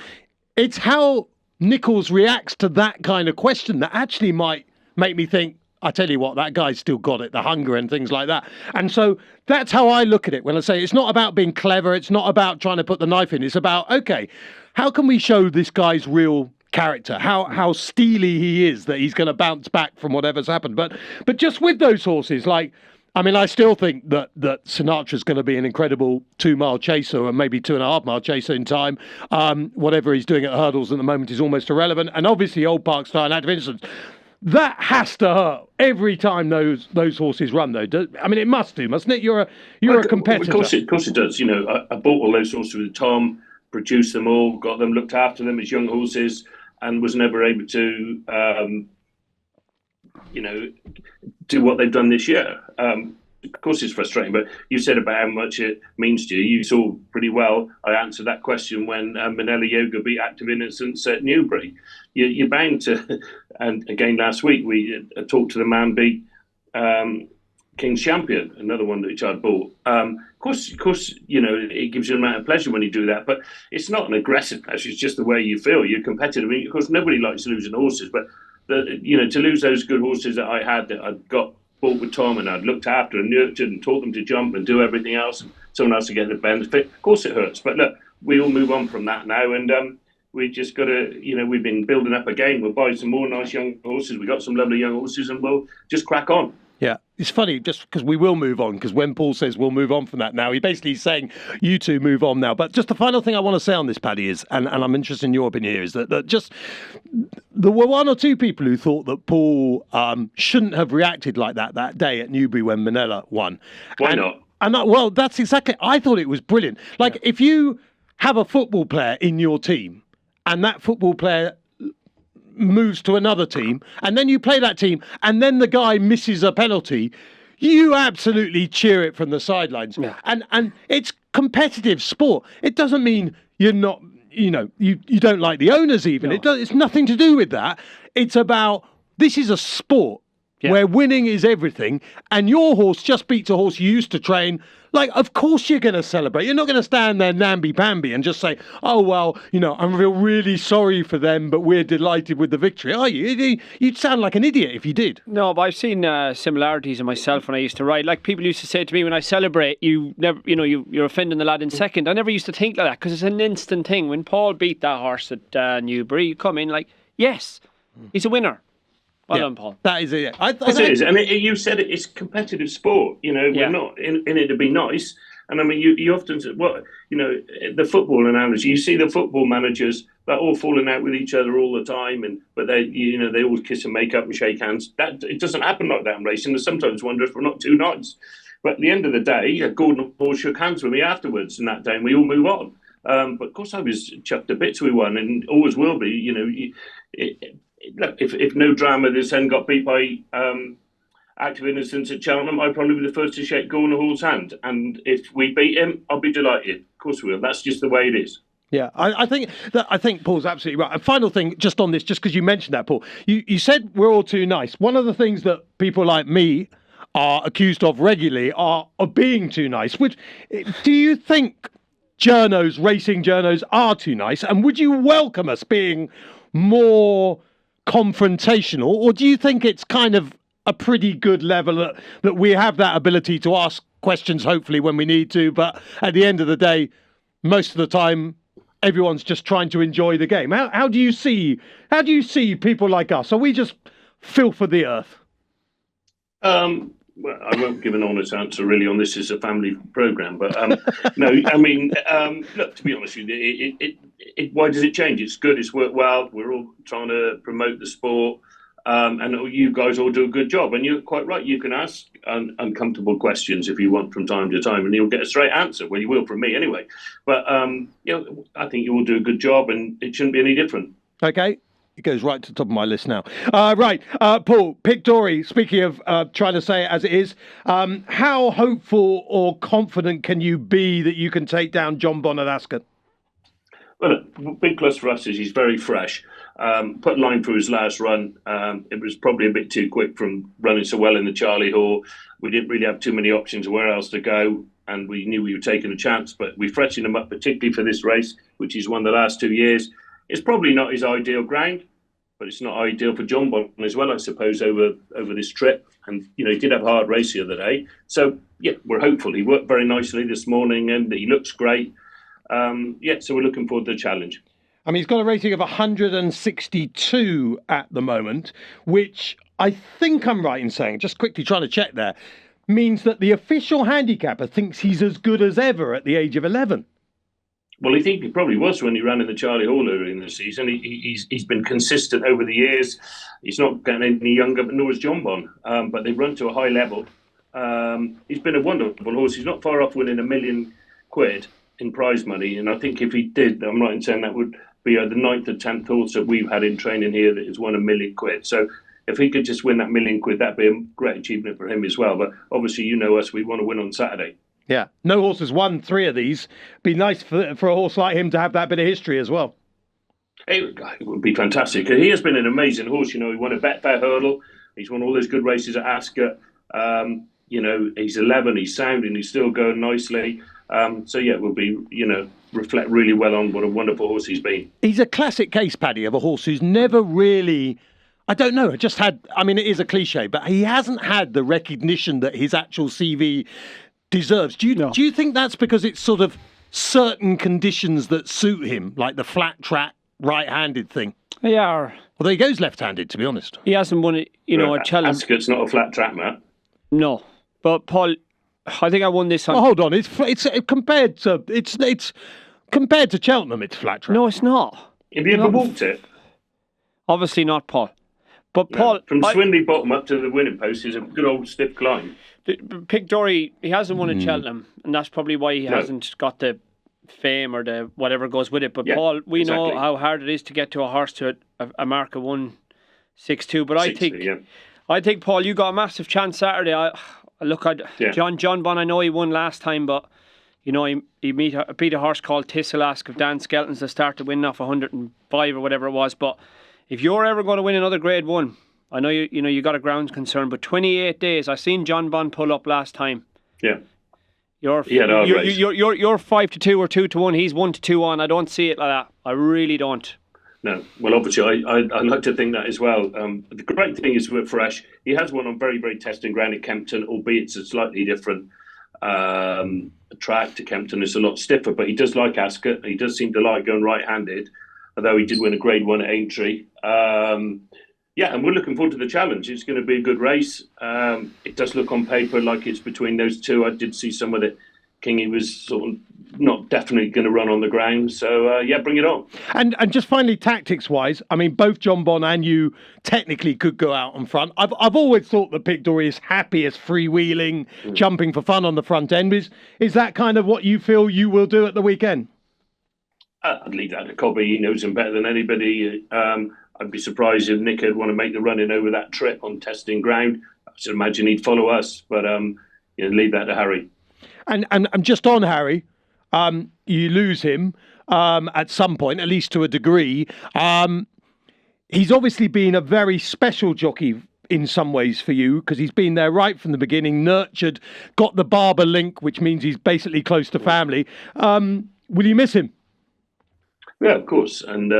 it's how Nicholls reacts to that kind of question that actually might make me think, I tell you what, that guy's still got it, the hunger and things like that. And so that's how I look at it when I say it's not about being clever, it's not about trying to put the knife in, it's about, okay, how can we show this guy's real character, how steely he is, that he's going to bounce back from whatever's happened. But just with those horses, like, I mean, I still think that Sinatra's going to be an incredible 2-mile chaser and maybe 2.5-mile chaser in time. Whatever he's doing at hurdles at the moment is almost irrelevant. And obviously, Old Park Star and Act of Innocence, that has to hurt every time those horses run, though. I mean, it must do, mustn't it? You're a competitor. Of course it does. I bought all those horses with Tom, produced them all, got them, looked after them as young horses, and was never able to do what they've done this year. Of course, it's frustrating, but you said about how much it means to you. You saw pretty well. I answered that question when Manila Yoga beat Act of Innocence at Newbury. You're bound to. And again, last week we talked to the man beat King's Champion, another one which I bought. Of course, it gives you an amount of pleasure when you do that, but it's not an aggressive pleasure. It's just the way you feel. You're competitive. I mean, of course, nobody likes losing horses, but to lose those good horses that I had that I bought with with Tom and I'd looked after and nurtured and taught them to jump and do everything else, and someone else to get the benefit, of course it hurts. But look, we all move on from that now, and we just got to, we've been building up again. We'll buy some more nice young horses. We've got some lovely young horses, and we'll just crack on. Yeah, it's funny, just because we will move on, because when Paul says we'll move on from that now, he basically is saying you two move on now. But just the final thing I want to say on this, Paddy, is, and I'm interested in your opinion here, is that just there were one or two people who thought that Paul shouldn't have reacted like that day at Newbury when Manila won. Why not? Well, that's exactly, I thought it was brilliant. Like, if you have a football player in your team and that football player moves to another team, and then you play that team, and then the guy misses a penalty, you absolutely cheer it from the sidelines. Yeah. And it's competitive sport. It doesn't mean you're not, you don't like the owners even. No. It's nothing to do with that. It's about, this is a sport where winning is everything, and your horse just beats a horse you used to train. Like, of course you're going to celebrate. You're not going to stand there namby-pamby and just say, oh, well, I feel really sorry for them, but we're delighted with the victory. Are you? You'd sound like an idiot if you did. No, but I've seen similarities in myself when I used to ride. Like, people used to say to me, when I celebrate, you never, you're offending the lad in second. I never used to think like that, because it's an instant thing. When Paul beat that horse at Newbury, you come in like, yes, he's a winner. Well done, Paul. That is it. It is. And you said it, it's competitive sport. We're not in it to be nice. And I mean, you often say, the football analogy, you see the football managers, they're all falling out with each other all the time, but they all kiss and make up and shake hands. It doesn't happen like that in racing. I sometimes wonder if we're not too nice. But at the end of the day, Gordon and Paul shook hands with me afterwards, and that day, and we all move on. But of course, I was chuffed to bits we won, and always will be. Look, if no drama this then got beat by Act of Innocence at Cheltenham, I'd probably be the first to shake Gordon Hall's hand. And if we beat him, I'll be delighted. Of course we will. That's just the way it is. Yeah, I think Paul's absolutely right. A final thing just on this, just because you mentioned that, Paul, you said we're all too nice. One of the things that people like me are accused of regularly are of being too nice. Do you think racing journos are too nice? And would you welcome us being more confrontational, or do you think it's kind of a pretty good level that we have that ability to ask questions, hopefully, when we need to, but at the end of the day, most of the time, everyone's just trying to enjoy the game? How do you see people like us? Are we just filth of the earth? Well, I won't give an honest answer really on this. It's a family programme, but no, I mean, look, to be honest with you, why does it change? It's good, it's worked well, we're all trying to promote the sport, and you guys all do a good job, and you're quite right, you can ask uncomfortable questions if you want from time to time, and you'll get a straight answer. Well, you will from me anyway, but I think you all do a good job, and it shouldn't be any different. Okay. It goes right to the top of my list now. Paul, Pic D'Orhy, speaking of trying to say it as it is, how hopeful or confident can you be that you can take down John Bond at Ascot? Well, big plus for us is he's very fresh. Put line through his last run. It was probably a bit too quick from running so well in the Charlie Hall. We didn't really have too many options of where else to go, and we knew we were taking a chance, but we freshened him up, particularly for this race, which he's won the last 2 years. It's probably not his ideal ground, but it's not ideal for John Bond as well, I suppose, over this trip. And, he did have a hard race the other day. So, we're hopeful. He worked very nicely this morning and he looks great. So we're looking forward to the challenge. I mean, he's got a rating of 162 at the moment, which I think I'm right in saying, just quickly trying to check there, means that the official handicapper thinks he's as good as ever at the age of 11. Well, I think he probably was when he ran in the Charlie Hall earlier in the season. He's been consistent over the years. He's not getting any younger, but nor is John Bond. But they've run to a high level. He's been a wonderful horse. He's not far off winning £1 million in prize money. And I think if he did, I'm right in saying that would be the 9th or 10th horse that we've had in training here that has won £1 million. So if he could just win that £1 million, that'd be a great achievement for him as well. But obviously, us, we want to win on Saturday. Yeah, no horse has won 3 of these. Be nice for a horse like him to have that bit of history as well. It would be fantastic. He has been an amazing horse. He won a Betfair Hurdle. He's won all those good races at Ascot. He's 11. He's sound and he's still going nicely. It will be, reflect really well on what a wonderful horse he's been. He's a classic case, Paddy, of a horse who's never really, I don't know. It is a cliche, but he hasn't had the recognition that his actual CV deserves. Do you think that's because it's sort of certain conditions that suit him, like the flat track right-handed thing? Yeah. Although he goes left-handed, to be honest. He hasn't won it, at Cheltenham. Ascot's not a flat track, Matt. No, but Paul, I think I won this on. Oh, hold on, it's compared to Cheltenham, it's flat track. No, it's not. Have you ever walked it? Obviously not, Paul. But Paul, from Swindley bottom up to the winning post is a good old stiff climb. Pic D'Orhy, he hasn't won at Cheltenham, and that's probably why he hasn't got the fame or the whatever goes with it. But Paul, we know how hard it is to get to a horse to a mark of 1.62. But I think Paul, you got a massive chance Saturday. John Bon, I know he won last time, but he beat a horse called Tisselask of Dan Skelton's that started winning off 105 or whatever it was. But if you're ever going to win another Grade 1, I know you got a grounds concern, but 28 days. I seen John Bon pull up last time. Yeah. You're 5 to 2 or 2 to 1. He's 1 to 2 on. I don't see it like that. I really don't. No. Well, obviously, I like to think that as well. The great thing is with Fresh, he has won on very, very testing ground at Kempton, albeit it's a slightly different track to Kempton. It's a lot stiffer, but he does like Ascot. He does seem to like going right-handed, although he did win a Grade 1 at Aintree. And we're looking forward to the challenge. It's going to be a good race. It does look on paper like it's between those two. I did see some of it. Kingy was sort of not definitely going to run on the ground. So, bring it on. And just finally, tactics-wise, both John Bon and you technically could go out on front. I've always thought that Pic D'Orhy is happiest freewheeling, jumping for fun on the front end. Is that kind of what you feel you will do at the weekend? I'd leave that to Cobby. He knows him better than anybody. I'd be surprised if Nick would want to make the run in over that trip on testing ground. I should imagine he'd follow us, but leave that to Harry. And just on Harry, you lose him at some point, at least to a degree. He's obviously been a very special jockey in some ways for you because he's been there right from the beginning, nurtured, got the Barber link, which means he's basically close to family. Will you miss him? Yeah, of course. And,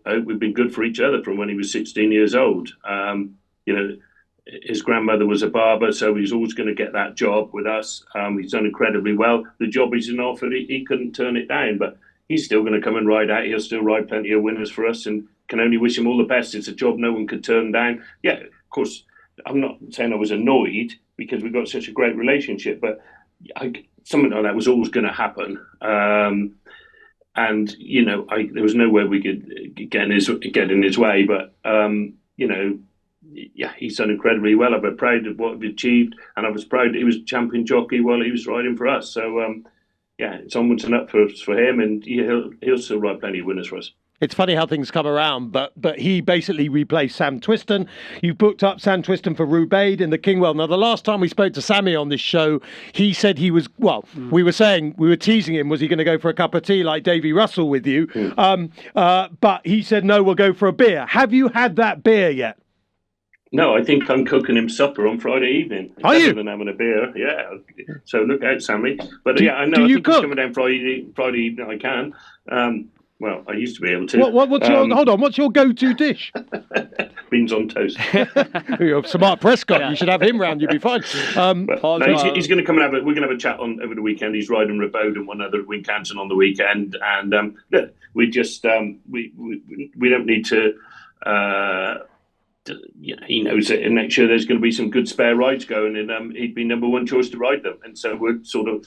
I hope we've been good for each other from when he was 16 years old. His grandmother was a barber, so he's always going to get that job with us. He's done incredibly well. The job he's been offered, he couldn't turn it down, but he's still going to come and ride out. He'll still ride plenty of winners for us and can only wish him all the best. It's a job no one could turn down. Yeah, of course, I'm not saying I was annoyed because we've got such a great relationship, but something like that was always going to happen. There was no way we could get in his way, but he's done incredibly well. I'm proud of what we've achieved, and I was proud that he was champion jockey while he was riding for us. So, it's onwards and up for him, and he'll still ride plenty of winners for us. It's funny how things come around, but he basically replaced Sam Twiston. You booked up Sam Twiston for Roubaix in the Kingwell. Now, the last time we spoke to Sammy on this show, he said he was, we were teasing him, was he going to go for a cup of tea like Davy Russell with you? But he said, no, we'll go for a beer. Have you had that beer yet? No, I think I'm cooking him supper on Friday evening. Are you? Rather than having a beer, yeah. So look out, Sammy. But I know. Do you think cook? He's coming down Friday evening. I can. Well, I used to be able to. What's your go-to dish? Beans on toast. You're a smart Prescott. Yeah. You should have him round. You'll be fine. He's going to come and we're going to have a chat over the weekend. He's riding Rebode and one other at Wincanton on the weekend, and we just we don't need to. He knows that next year there's going to be some good spare rides going, and he'd be number one choice to ride them. And so we'll sort of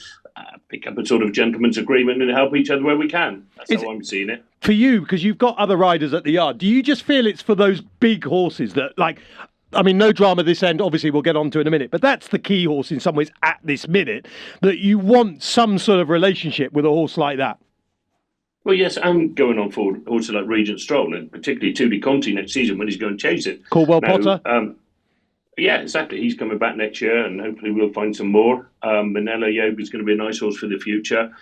pick up a sort of gentleman's agreement and help each other where we can. That's how I'm seeing it. For you, because you've got other riders at the yard, do you just feel it's for those big horses that, no drama this end, obviously we'll get on to in a minute, but that's the key horse in some ways at this minute, that you want some sort of relationship with a horse like that? Well, yes, I'm going on for also like Regent Stroll, and particularly Tudi Conti next season when he's going to chase it. Caldwell Potter? Yeah, exactly. He's coming back next year, and hopefully we'll find some more. Manella Yob is going to be a nice horse for the future.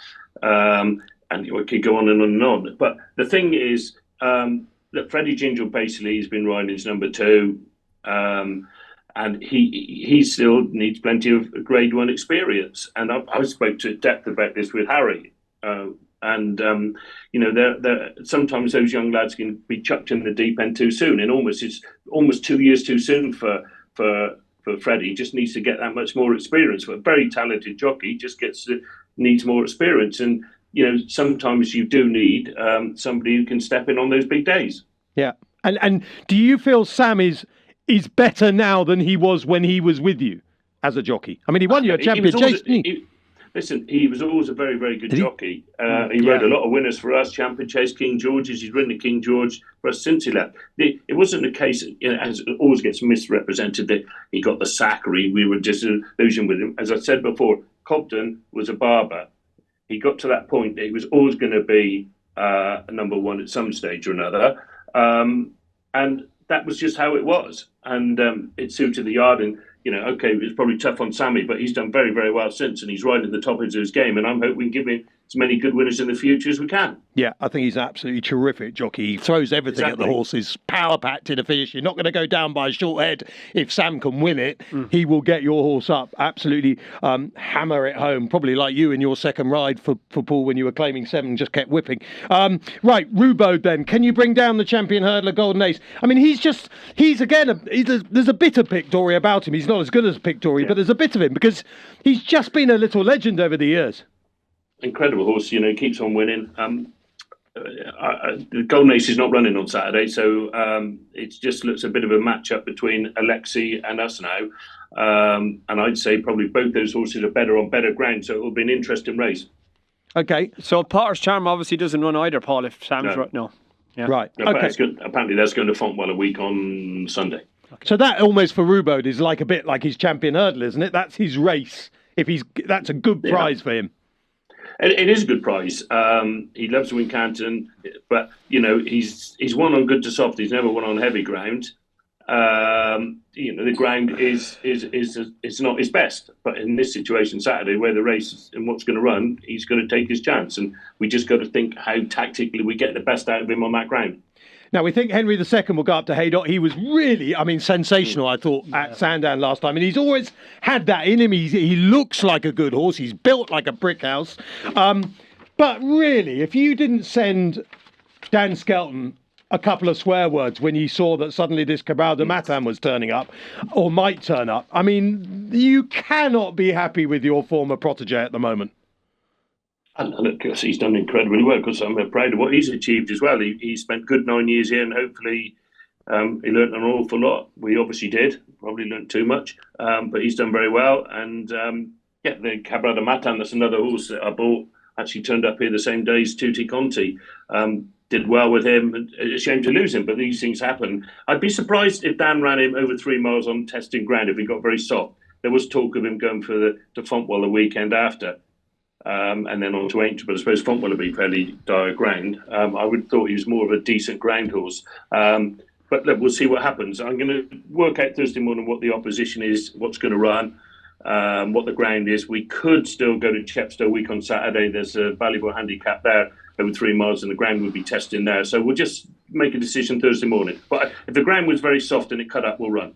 And we could go on and on and on. But the thing is that Freddie Ginger basically has been riding his number 2. And he still needs plenty of Grade 1 experience. And I spoke to depth about this with Harry. And they're sometimes those young lads can be chucked in the deep end too soon, and it's almost 2 years too soon for Freddie. He just needs to get that much more experience. But a very talented jockey just needs more experience, and sometimes you do need somebody who can step in on those big days. Yeah, and do you feel Sam is better now than he was when he was with you as a jockey? I mean, he won you a Champion Chase, didn't he? Listen, he was always a very, very good jockey. He rode a lot of winners for us, Champion Chase, King George's. He's ridden the King George for us since he left. It wasn't a case, as it always gets misrepresented, that he got the sack or we were disillusioned with him. As I said before, Cobden was a barber. He got to that point that he was always going to be number one at some stage or another. And that was just how it was. And it suited the yard. And, okay, it was probably tough on Sammy, but he's done very, very well since. And he's right at the top of his game. And I'm hoping we can give him as many good winners in the future as we can. Yeah, I think he's an absolutely terrific jockey. He throws everything at the horses, power packed to the finish. You're not going to go down by a short head. If Sam can win it, he will get your horse up. Absolutely hammer it home. Probably like you in your second ride for Paul when you were claiming 7, just kept whipping. Right, Rubo then. Can you bring down the champion hurdler, Golden Ace? I mean, there's a bit of Pic D'Orhy about him. He's not as good as Pic D'Orhy, but there's a bit of him because he's just been a little legend over the years. Incredible horse, keeps on winning. The Golden Ace is not running on Saturday, so it just looks a bit of a match-up between Alexi and us now. And I'd say probably both those horses are better on better ground, so it will be an interesting race. Okay. So Potter's Charm obviously doesn't run either, Paul, if Sam's right. No. Yeah. Right. No, okay. Apparently that's going to Fontwell a week on Sunday. Okay. So that almost for Rubo is like a bit like his champion hurdle, isn't it? That's his race. That's a good prize for him. It is a good prize. He loves Wincanton, but he's won on good to soft. He's never won on heavy ground. The ground is not his best. But in this situation Saturday, where the race is and what's going to run, he's going to take his chance, and we just got to think how tactically we get the best out of him on that ground. Now, we think Henry II will go up to Haydock. He was really, sensational, I thought, at Sandown last time. And he's always had that in him. He looks like a good horse. He's built like a brick house. But really, if you didn't send Dan Skelton a couple of swear words when you saw that suddenly this Cabral de Matin was turning up, or might turn up, you cannot be happy with your former protege at the moment. And look, he's done incredibly well, because I'm proud of what he's achieved as well. He spent good 9 years here, and hopefully he learnt an awful lot. We obviously did, probably learnt too much, but he's done very well. And the Cabral de Matin, that's another horse that I bought, actually turned up here the same day as Tutti Conti. Did well with him. A shame to lose him, but these things happen. I'd be surprised if Dan ran him over 3 miles on testing ground if he got very soft. There was talk of him going to Fontwell the weekend after. And then on to Aintree, but I suppose Fontwell will be fairly dire ground. I would have thought he was more of a decent ground horse. But look, we'll see what happens. I'm going to work out Thursday morning what the opposition is, what's going to run, what the ground is. We could still go to Chepstow week on Saturday. There's a valuable handicap there over 3 miles, and the ground would be testing there. So we'll just make a decision Thursday morning. But if the ground was very soft and it cut up, we'll run.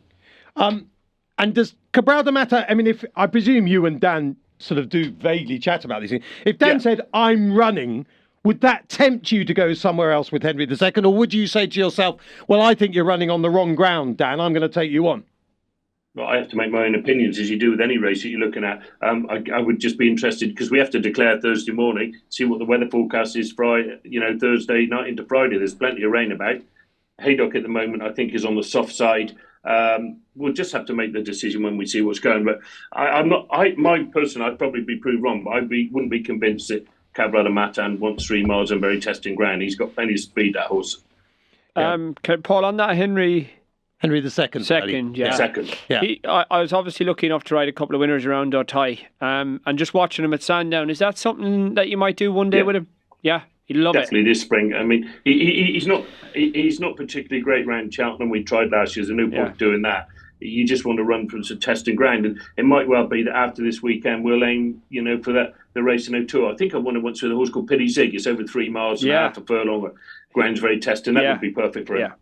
And does Cabral de Matin, if I presume you and Dan sort of do vaguely chat about these things. If Dan said, I'm running, would that tempt you to go somewhere else with Henry II? Or would you say to yourself, well, I think you're running on the wrong ground, Dan, I'm going to take you on? Well, I have to make my own opinions, as you do with any race that you're looking at. I would just be interested, because we have to declare Thursday morning, see what the weather forecast is Friday, Thursday night into Friday. There's plenty of rain about. Haydock at the moment, I think, is on the soft side. We'll just have to make the decision when we see what's going. But I'd probably be proved wrong, but wouldn't be convinced that Cabral de Matin wants 3 miles on very testing ground. He's got plenty of speed, that horse. Paul, on that Henry II. Second. Second. Yeah. I was obviously lucky enough to ride a couple of winners around Dortai, and just watching him at Sandown. Is that something that you might do one day with him? Yeah. He'd love Definitely this spring. He's not particularly great round Cheltenham. We tried last year. There's no point doing that. You just want to run from some testing ground, and it might well be that after this weekend we'll aim, for the race in O2. I think I won it once with a horse called Pity Zig. It's over 3 miles and a half a furlong. Ground's very testing. That would be perfect for him.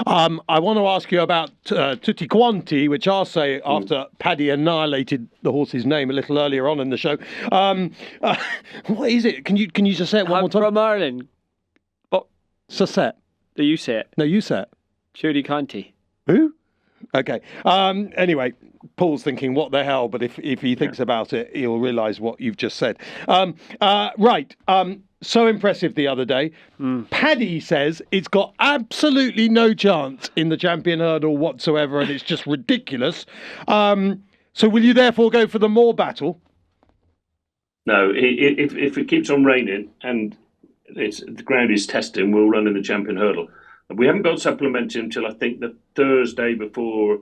I want to ask you about Tutti Quanti, which I'll say after Paddy annihilated the horse's name a little earlier on in the show. What is it? Can you just say it one more time? From Ireland. Oh, Susset. Do you say it? No, you say it. Tutti Quanti. Who? Okay. Anyway, Paul's thinking, what the hell? But if he thinks about it, he'll realise what you've just said. Right. So impressive the other day. Paddy says it's got absolutely no chance in the champion hurdle whatsoever, and it's just ridiculous. So will you therefore go for the Moor battle? No, if it keeps on raining and the ground is testing, we'll run in the champion hurdle. We haven't got supplemented until I think the Thursday before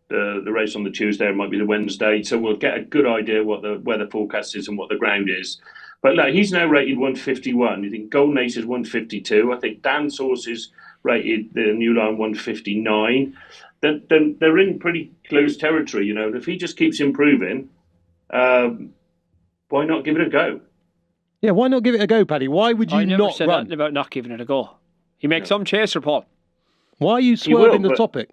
the race on the Tuesday. It might be the Wednesday, so we'll get a good idea what the weather forecast is and what the ground is. But look, he's now rated 151. You think Golden Ace is 152. I think Dan's horse is rated the New Line 159. Then they're in pretty close territory, you know. And if he just keeps improving, why not give it a go? Yeah, why not give it a go, Paddy? Why would you I never not said run? nothing about not giving it a go. He makes some chaser, Paul. Why are you swerving the topic?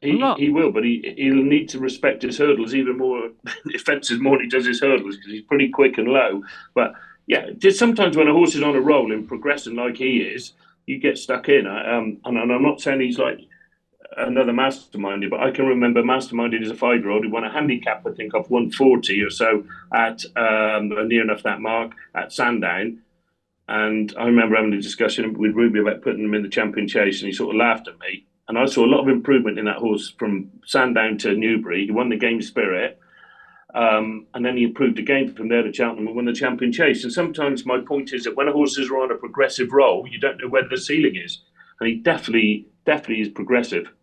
He will, but he'll need to respect his hurdles even more. If fences more than he does his hurdles, because he's pretty quick and low. But yeah, just sometimes when a horse is on a roll and progressing like he is, you get stuck in. And I'm not saying he's like another Masterminded, but I can remember Masterminded as a 5-year-old who won a handicap, I think, of 140 or so at near enough that mark at Sandown. And I remember having a discussion with Ruby about putting him in the Champion Chase, and he sort of laughed at me. And I saw a lot of improvement in that horse from Sandown to Newbury. He won the Game Spirit. And then he improved again from there to Cheltenham and won the Champion Chase. And sometimes my point is that when horses are on a progressive roll, you don't know where the ceiling is. And he definitely is progressive.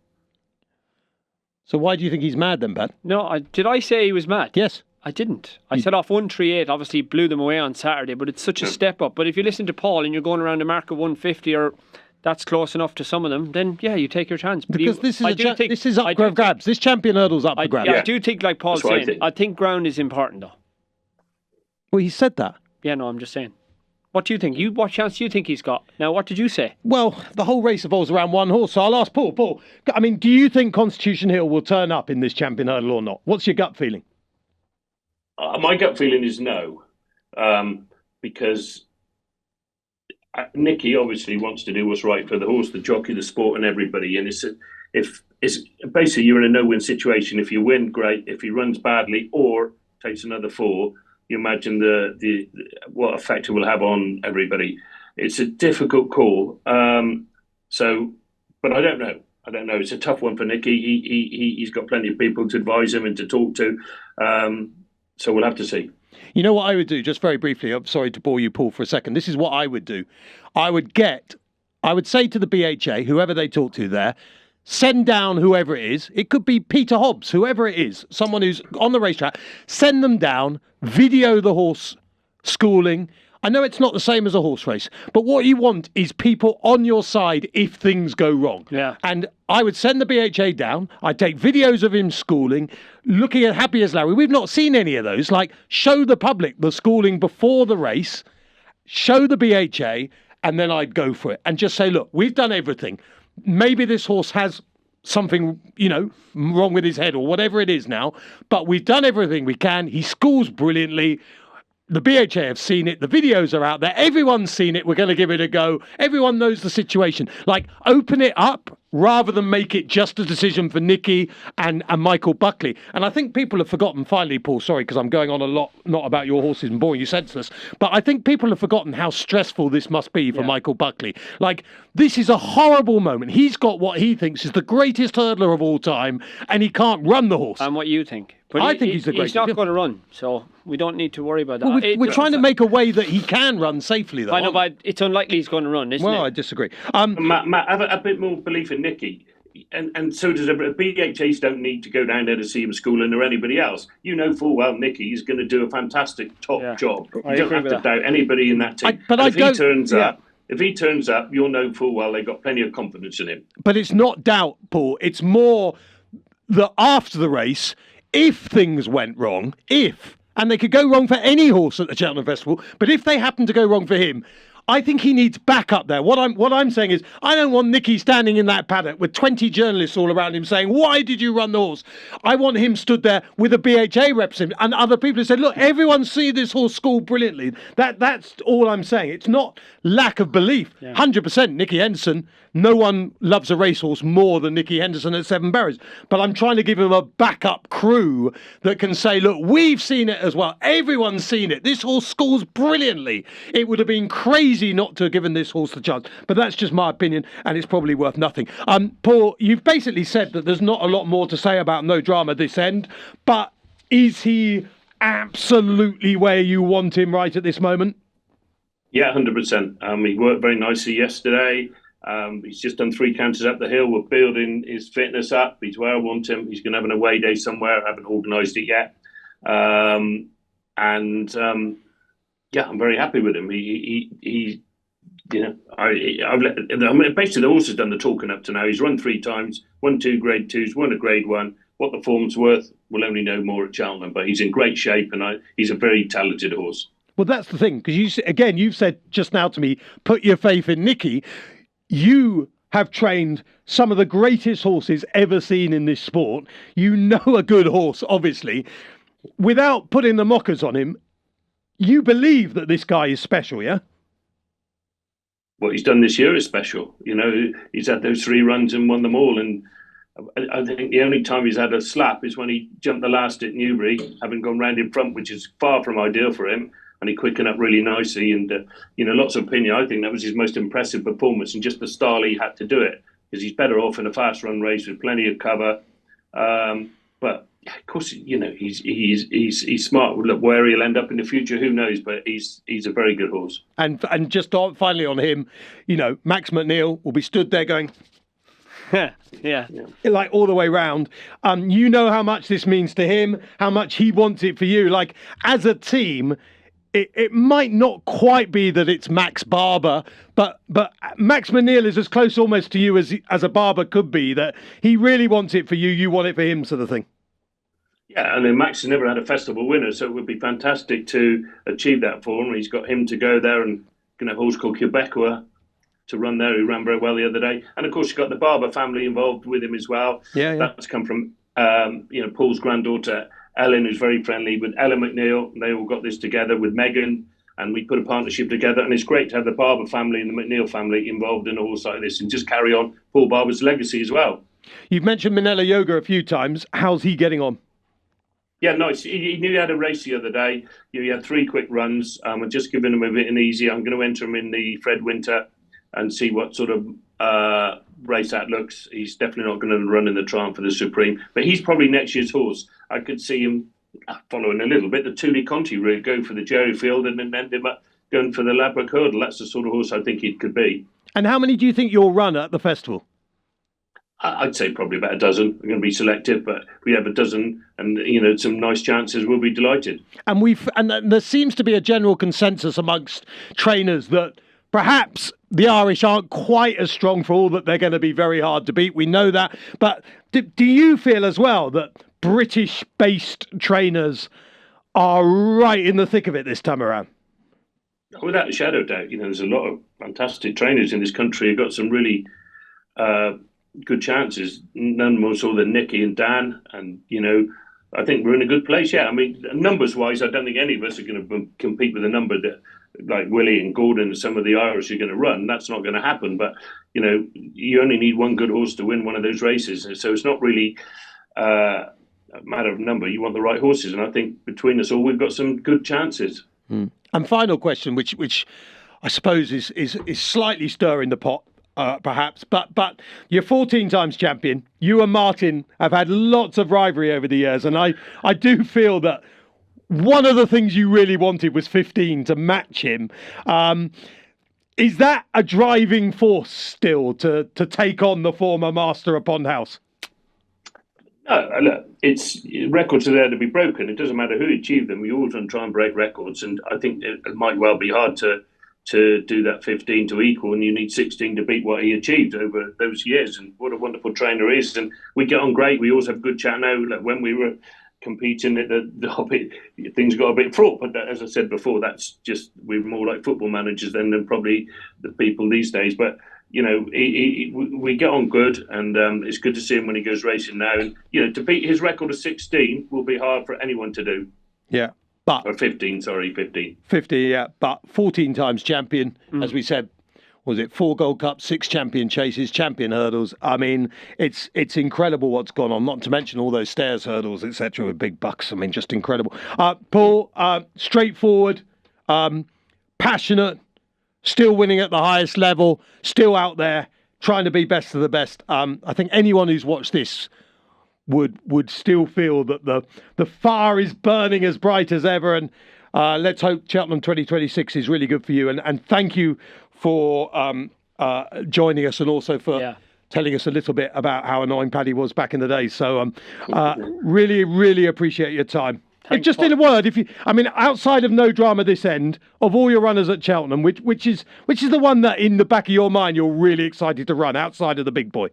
So why do you think he's mad then, Pat? No, did I say he was mad? Yes. I didn't. I set off 138, obviously blew them away on Saturday, but it's such a step up. But if you listen to Paul and you're going around the mark of 150 or that's close enough to some of them, then yeah, you take your chance. But because this is up for grabs. This champion hurdle's up for grabs. Yeah, I do think, like Paul's saying, I think ground is important though. Well, he said that. Yeah, no, I'm just saying. What do you think? What chance do you think he's got? Now, what did you say? Well, the whole race evolves around one horse, so I'll ask Paul. Paul, I mean, do you think Constitution Hill will turn up in this champion hurdle or not? What's your gut feeling? My gut feeling is no, because Nicky obviously wants to do what's right for the horse, the jockey, the sport, and everybody. And it's basically you're in a no-win situation. If you win, great. If he runs badly or takes another 4, you imagine the what effect it will have on everybody. It's a difficult call. But I don't know. It's a tough one for Nicky. He's got plenty of people to advise him and to talk to. So we'll have to see. You know what I would do, just very briefly, I'm sorry to bore you, Paul, for a second. This is what I would do. I would say to the BHA, whoever they talk to there, send down whoever it is. It could be Peter Hobbs, whoever it is, someone who's on the racetrack. Send them down, video the horse schooling. I know it's not the same as a horse race, but what you want is people on your side if things go wrong. Yeah. And I would send the BHA down. I'd take videos of him schooling, looking at Happy as Larry. We've not seen any of those. Like, show the public the schooling before the race, show the BHA, and then I'd go for it. And just say, look, we've done everything. Maybe this horse has something, wrong with his head or whatever it is now, but we've done everything we can. He schools brilliantly. The BHA have seen it. The videos are out there. Everyone's seen it. We're going to give it a go. Everyone knows the situation. Like, open it up rather than make it just a decision for Nicky and Michael Buckley. And I think people have forgotten, finally, Paul, sorry, because I'm going on a lot, not about your horses and boring you senseless, but I think people have forgotten how stressful this must be for Michael Buckley. Like, this is a horrible moment. He's got what he thinks is the greatest hurdler of all time, and he can't run the horse. And what you think? But I think he's the greatest. He's not going to run, so we don't need to worry about that. Well, we're trying to make a way that he can run safely, though. I know, but it's unlikely he's going to run, isn't it? Well, I disagree. Matt, have a bit more belief in Nicky. And so does everybody. BHAs don't need to go down there to see him schooling or anybody else. You know full well Nicky is going to do a fantastic top job. You don't have to doubt anybody in that team. If he turns up, you'll know full well they've got plenty of confidence in him. But it's not doubt, Paul. It's more that after the race, if things went wrong, and they could go wrong for any horse at the Cheltenham Festival, but if they happen to go wrong for him, I think he needs backup there. What I'm saying is, I don't want Nicky standing in that paddock with 20 journalists all around him saying, "Why did you run the horse?" I want him stood there with a BHA representative and other people who said, "Look, everyone see this horse school brilliantly." That's all I'm saying. It's not lack of belief. 100% Nicky Henderson. No one loves a racehorse more than Nicky Henderson at Seven Berries. But I'm trying to give him a backup crew that can say, "Look, we've seen it as well. Everyone's seen it. This horse schools brilliantly. It would have been crazy not to have given this horse the chance." But that's just my opinion, and it's probably worth nothing. Paul, you've basically said that there's not a lot more to say about No Drama this end, but is he absolutely where you want him right at this moment? Yeah, 100%. He worked very nicely yesterday. He's just done 3 counters up the hill. We're building his fitness up. He's where I want him. He's going to have an away day somewhere. I haven't organised it yet. I'm very happy with him. He basically the horse has done the talking up to now. He's run 3 times, won 2 Grade 2s, won a Grade 1. What the form's worth, we'll only know more at Cheltenham. But he's in great shape, and he's a very talented horse. Well, that's the thing, because you've said just now to me, put your faith in Nicky. You have trained some of the greatest horses ever seen in this sport. You know a good horse, obviously. Without putting the mockers on him, you believe that this guy is special, yeah? What he's done this year is special. You know, he's had those 3 runs and won them all. And I think the only time he's had a slap is when he jumped the last at Newbury, having gone round in front, which is far from ideal for him. And he quickened up really nicely, and lots of opinion. I think that was his most impressive performance, and just the style he had to do it, because he's better off in a fast run race with plenty of cover. But of course, he's smart. Look, where he'll end up in the future, who knows? But he's a very good horse. And just finally on him, Max McNeil will be stood there going, yeah, like all the way round. You know how much this means to him, how much he wants it for you. Like as a team. It might not quite be that it's Max Barber, but Max McNeil is as close almost to you as a Barber could be, that he really wants it for you, you want it for him, sort of thing. Yeah, and then Max has never had a festival winner, so it would be fantastic to achieve that for him. He's got him to go there, and going to have a horse called Quebecois to run there, who ran very well the other day. And of course, you've got the Barber family involved with him as well. Yeah. That's come from Paul's granddaughter, Ellen, who's very friendly with Ellen McNeil. They all got this together with Megan, and we put a partnership together. And it's great to have the Barber family and the McNeil family involved in a horse like this, and just carry on Paul Barber's legacy as well. You've mentioned Minella Yoga a few times. How's he getting on? Yeah, nice. He knew he had a race the other day. He had 3 quick runs. I'm just giving him a bit easy. I'm going to enter him in the Fred Winter and see what sort of race that looks. He's definitely not going to run in the Triumph for the Supreme, but he's probably next year's horse. I could see him following a little bit the Tuli Conti route, go for the Jerry Field and then end him up going for the Ladbroke Hurdle. That's the sort of horse I think he could be. And how many do you think you'll run at the festival? I'd say probably about a dozen. We're going to be selective, but if we have a dozen and some nice chances, we'll be delighted. And there seems to be a general consensus amongst trainers that perhaps the Irish aren't quite as strong for all that they're going to be very hard to beat. We know that. But do you feel as well that British-based trainers are right in the thick of it this time around? Without a shadow of doubt. There's a lot of fantastic trainers in this country who've got some really good chances. None more so than Nicky and Dan. And, I think we're in a good place. Yeah, I mean, numbers-wise, I don't think any of us are going to compete with a number that, like Willie and Gordon and some of the Irish are going to run. That's not going to happen. But, you only need one good horse to win one of those races. And so it's not really a matter of number. You want the right horses. And I think between us all, we've got some good chances. Mm. And final question, which I suppose is slightly stirring the pot. Perhaps, but you're 14 times champion. You and Martin have had lots of rivalry over the years, and I do feel that one of the things you really wanted was 15 to match him. Is that a driving force still to take on the former master of Pond House? No, look, it's records are there to be broken. It doesn't matter who achieved them. We always want to try and break records, and I think it might well be hard to do that 15 to equal, and you need 16 to beat what he achieved over those years. And what a wonderful trainer he is. And we get on great. We always have a good chat now. Like when we were competing, things got a bit fraught. But as I said before, that's just, we're more like football managers than probably the people these days. But we get on good, and it's good to see him when he goes racing now. And to beat his record of 16 will be hard for anyone to do. Yeah, but 15. 50, yeah, but 14 times champion, as we said. Was it 4 Gold Cups, 6 champion chases, champion hurdles? I mean, it's incredible what's gone on, not to mention all those stairs hurdles, etc. with big bucks. I mean, just incredible. Paul, straightforward, passionate, still winning at the highest level, still out there, trying to be best of the best. I think anyone who's watched this would still feel that the fire is burning as bright as ever. And let's hope Cheltenham 2026 is really good for you. And thank you for joining us, and also for telling us a little bit about how annoying Paddy was back in the day. So really, really appreciate your time. Thanks, just in a word, outside of no drama this end, of all your runners at Cheltenham, which is the one that in the back of your mind you're really excited to run outside of the big boy?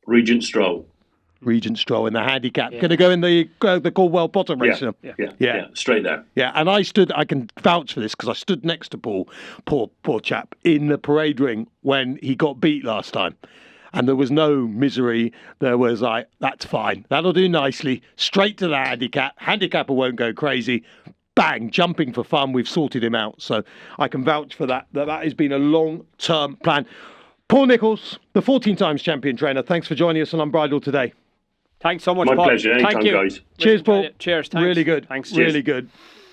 Regent Stroll In the handicap. Going to go in the Caldwell Potter race. Yeah, straight there. Yeah, and I can vouch for this because I stood next to Paul, poor chap, in the parade ring when he got beat last time. And there was no misery. There was like, that's fine. That'll do nicely. Straight to the handicap. Handicapper won't go crazy. Bang, jumping for fun. We've sorted him out. So I can vouch for that has been a long-term plan. Paul Nicholls, the 14 times champion trainer, thanks for joining us on Unbridled today. Thanks so much, My Paul. pleasure. Anytime, Thank you, guys. Cheers, Paul. Cheers. Thanks. Really good. Thanks. Really good.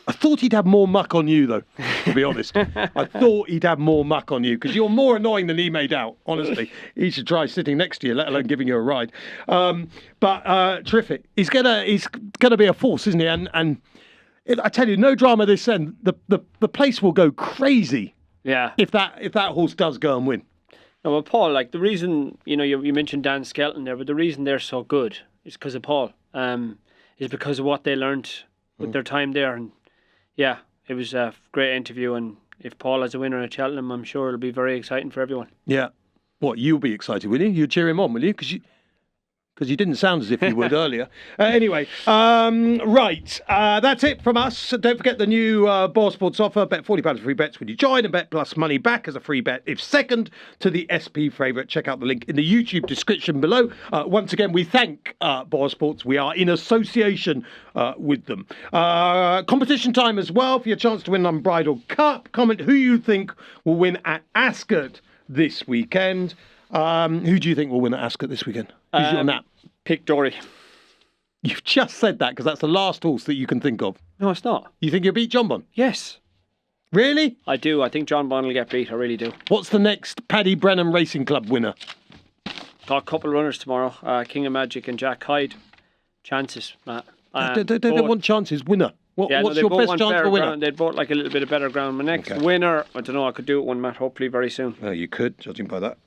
I thought he'd have more muck on you, though, to be honest. I thought he'd have more muck on you, because you're more annoying than he made out, honestly. He should try sitting next to you, let alone giving you a ride. But terrific. He's gonna be a force, isn't he? And I tell you, no drama this end. The place will go crazy. Yeah. If that horse does go and win. No, well, Paul, like the reason, you mentioned Dan Skelton there, but the reason they're so good is because of Paul. Is because of what they learned with their time there. And yeah, it was a great interview. And if Paul has a winner at Cheltenham, I'm sure it'll be very exciting for everyone. Yeah. What, you'll be excited, will you? You'll cheer him on, will you? Because you didn't sound as if you would earlier. Anyway, right. That's it from us. Don't forget the new BoyleSports offer. Bet £40 free bets when you join, and bet plus money back as a free bet if second to the SP favourite. Check out the link in the YouTube description below. Once again, we thank BoyleSports. We are in association with them. Competition time as well for your chance to win an Unbridled Cup. Comment who you think will win at Ascot this weekend. Who do you think will win at Ascot this weekend? Who's on that? Pic D'Orhy. You've just said that because that's the last horse that you can think of. No, it's not. You think you'll beat John Bon? Yes. Really? I do. I think John Bon will get beat. I really do. What's the next Paddy Brennan Racing Club winner? Got a couple of runners tomorrow. King of Magic and Jack Hyde. Chances, Matt. They don't want chances. Winner. What's your best chance for winner? They'd both like a little bit of better ground. My next winner, I don't know, I could do it one, Matt, hopefully very soon. Well, you could, judging by that.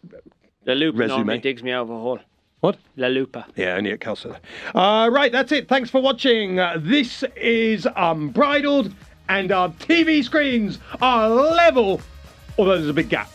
La Lupa normally digs me out of a hole. What? La Lupa. Yeah, only at Kelso. Right, that's it. Thanks for watching. This is Unbridled, and our TV screens are level, although there's a big gap.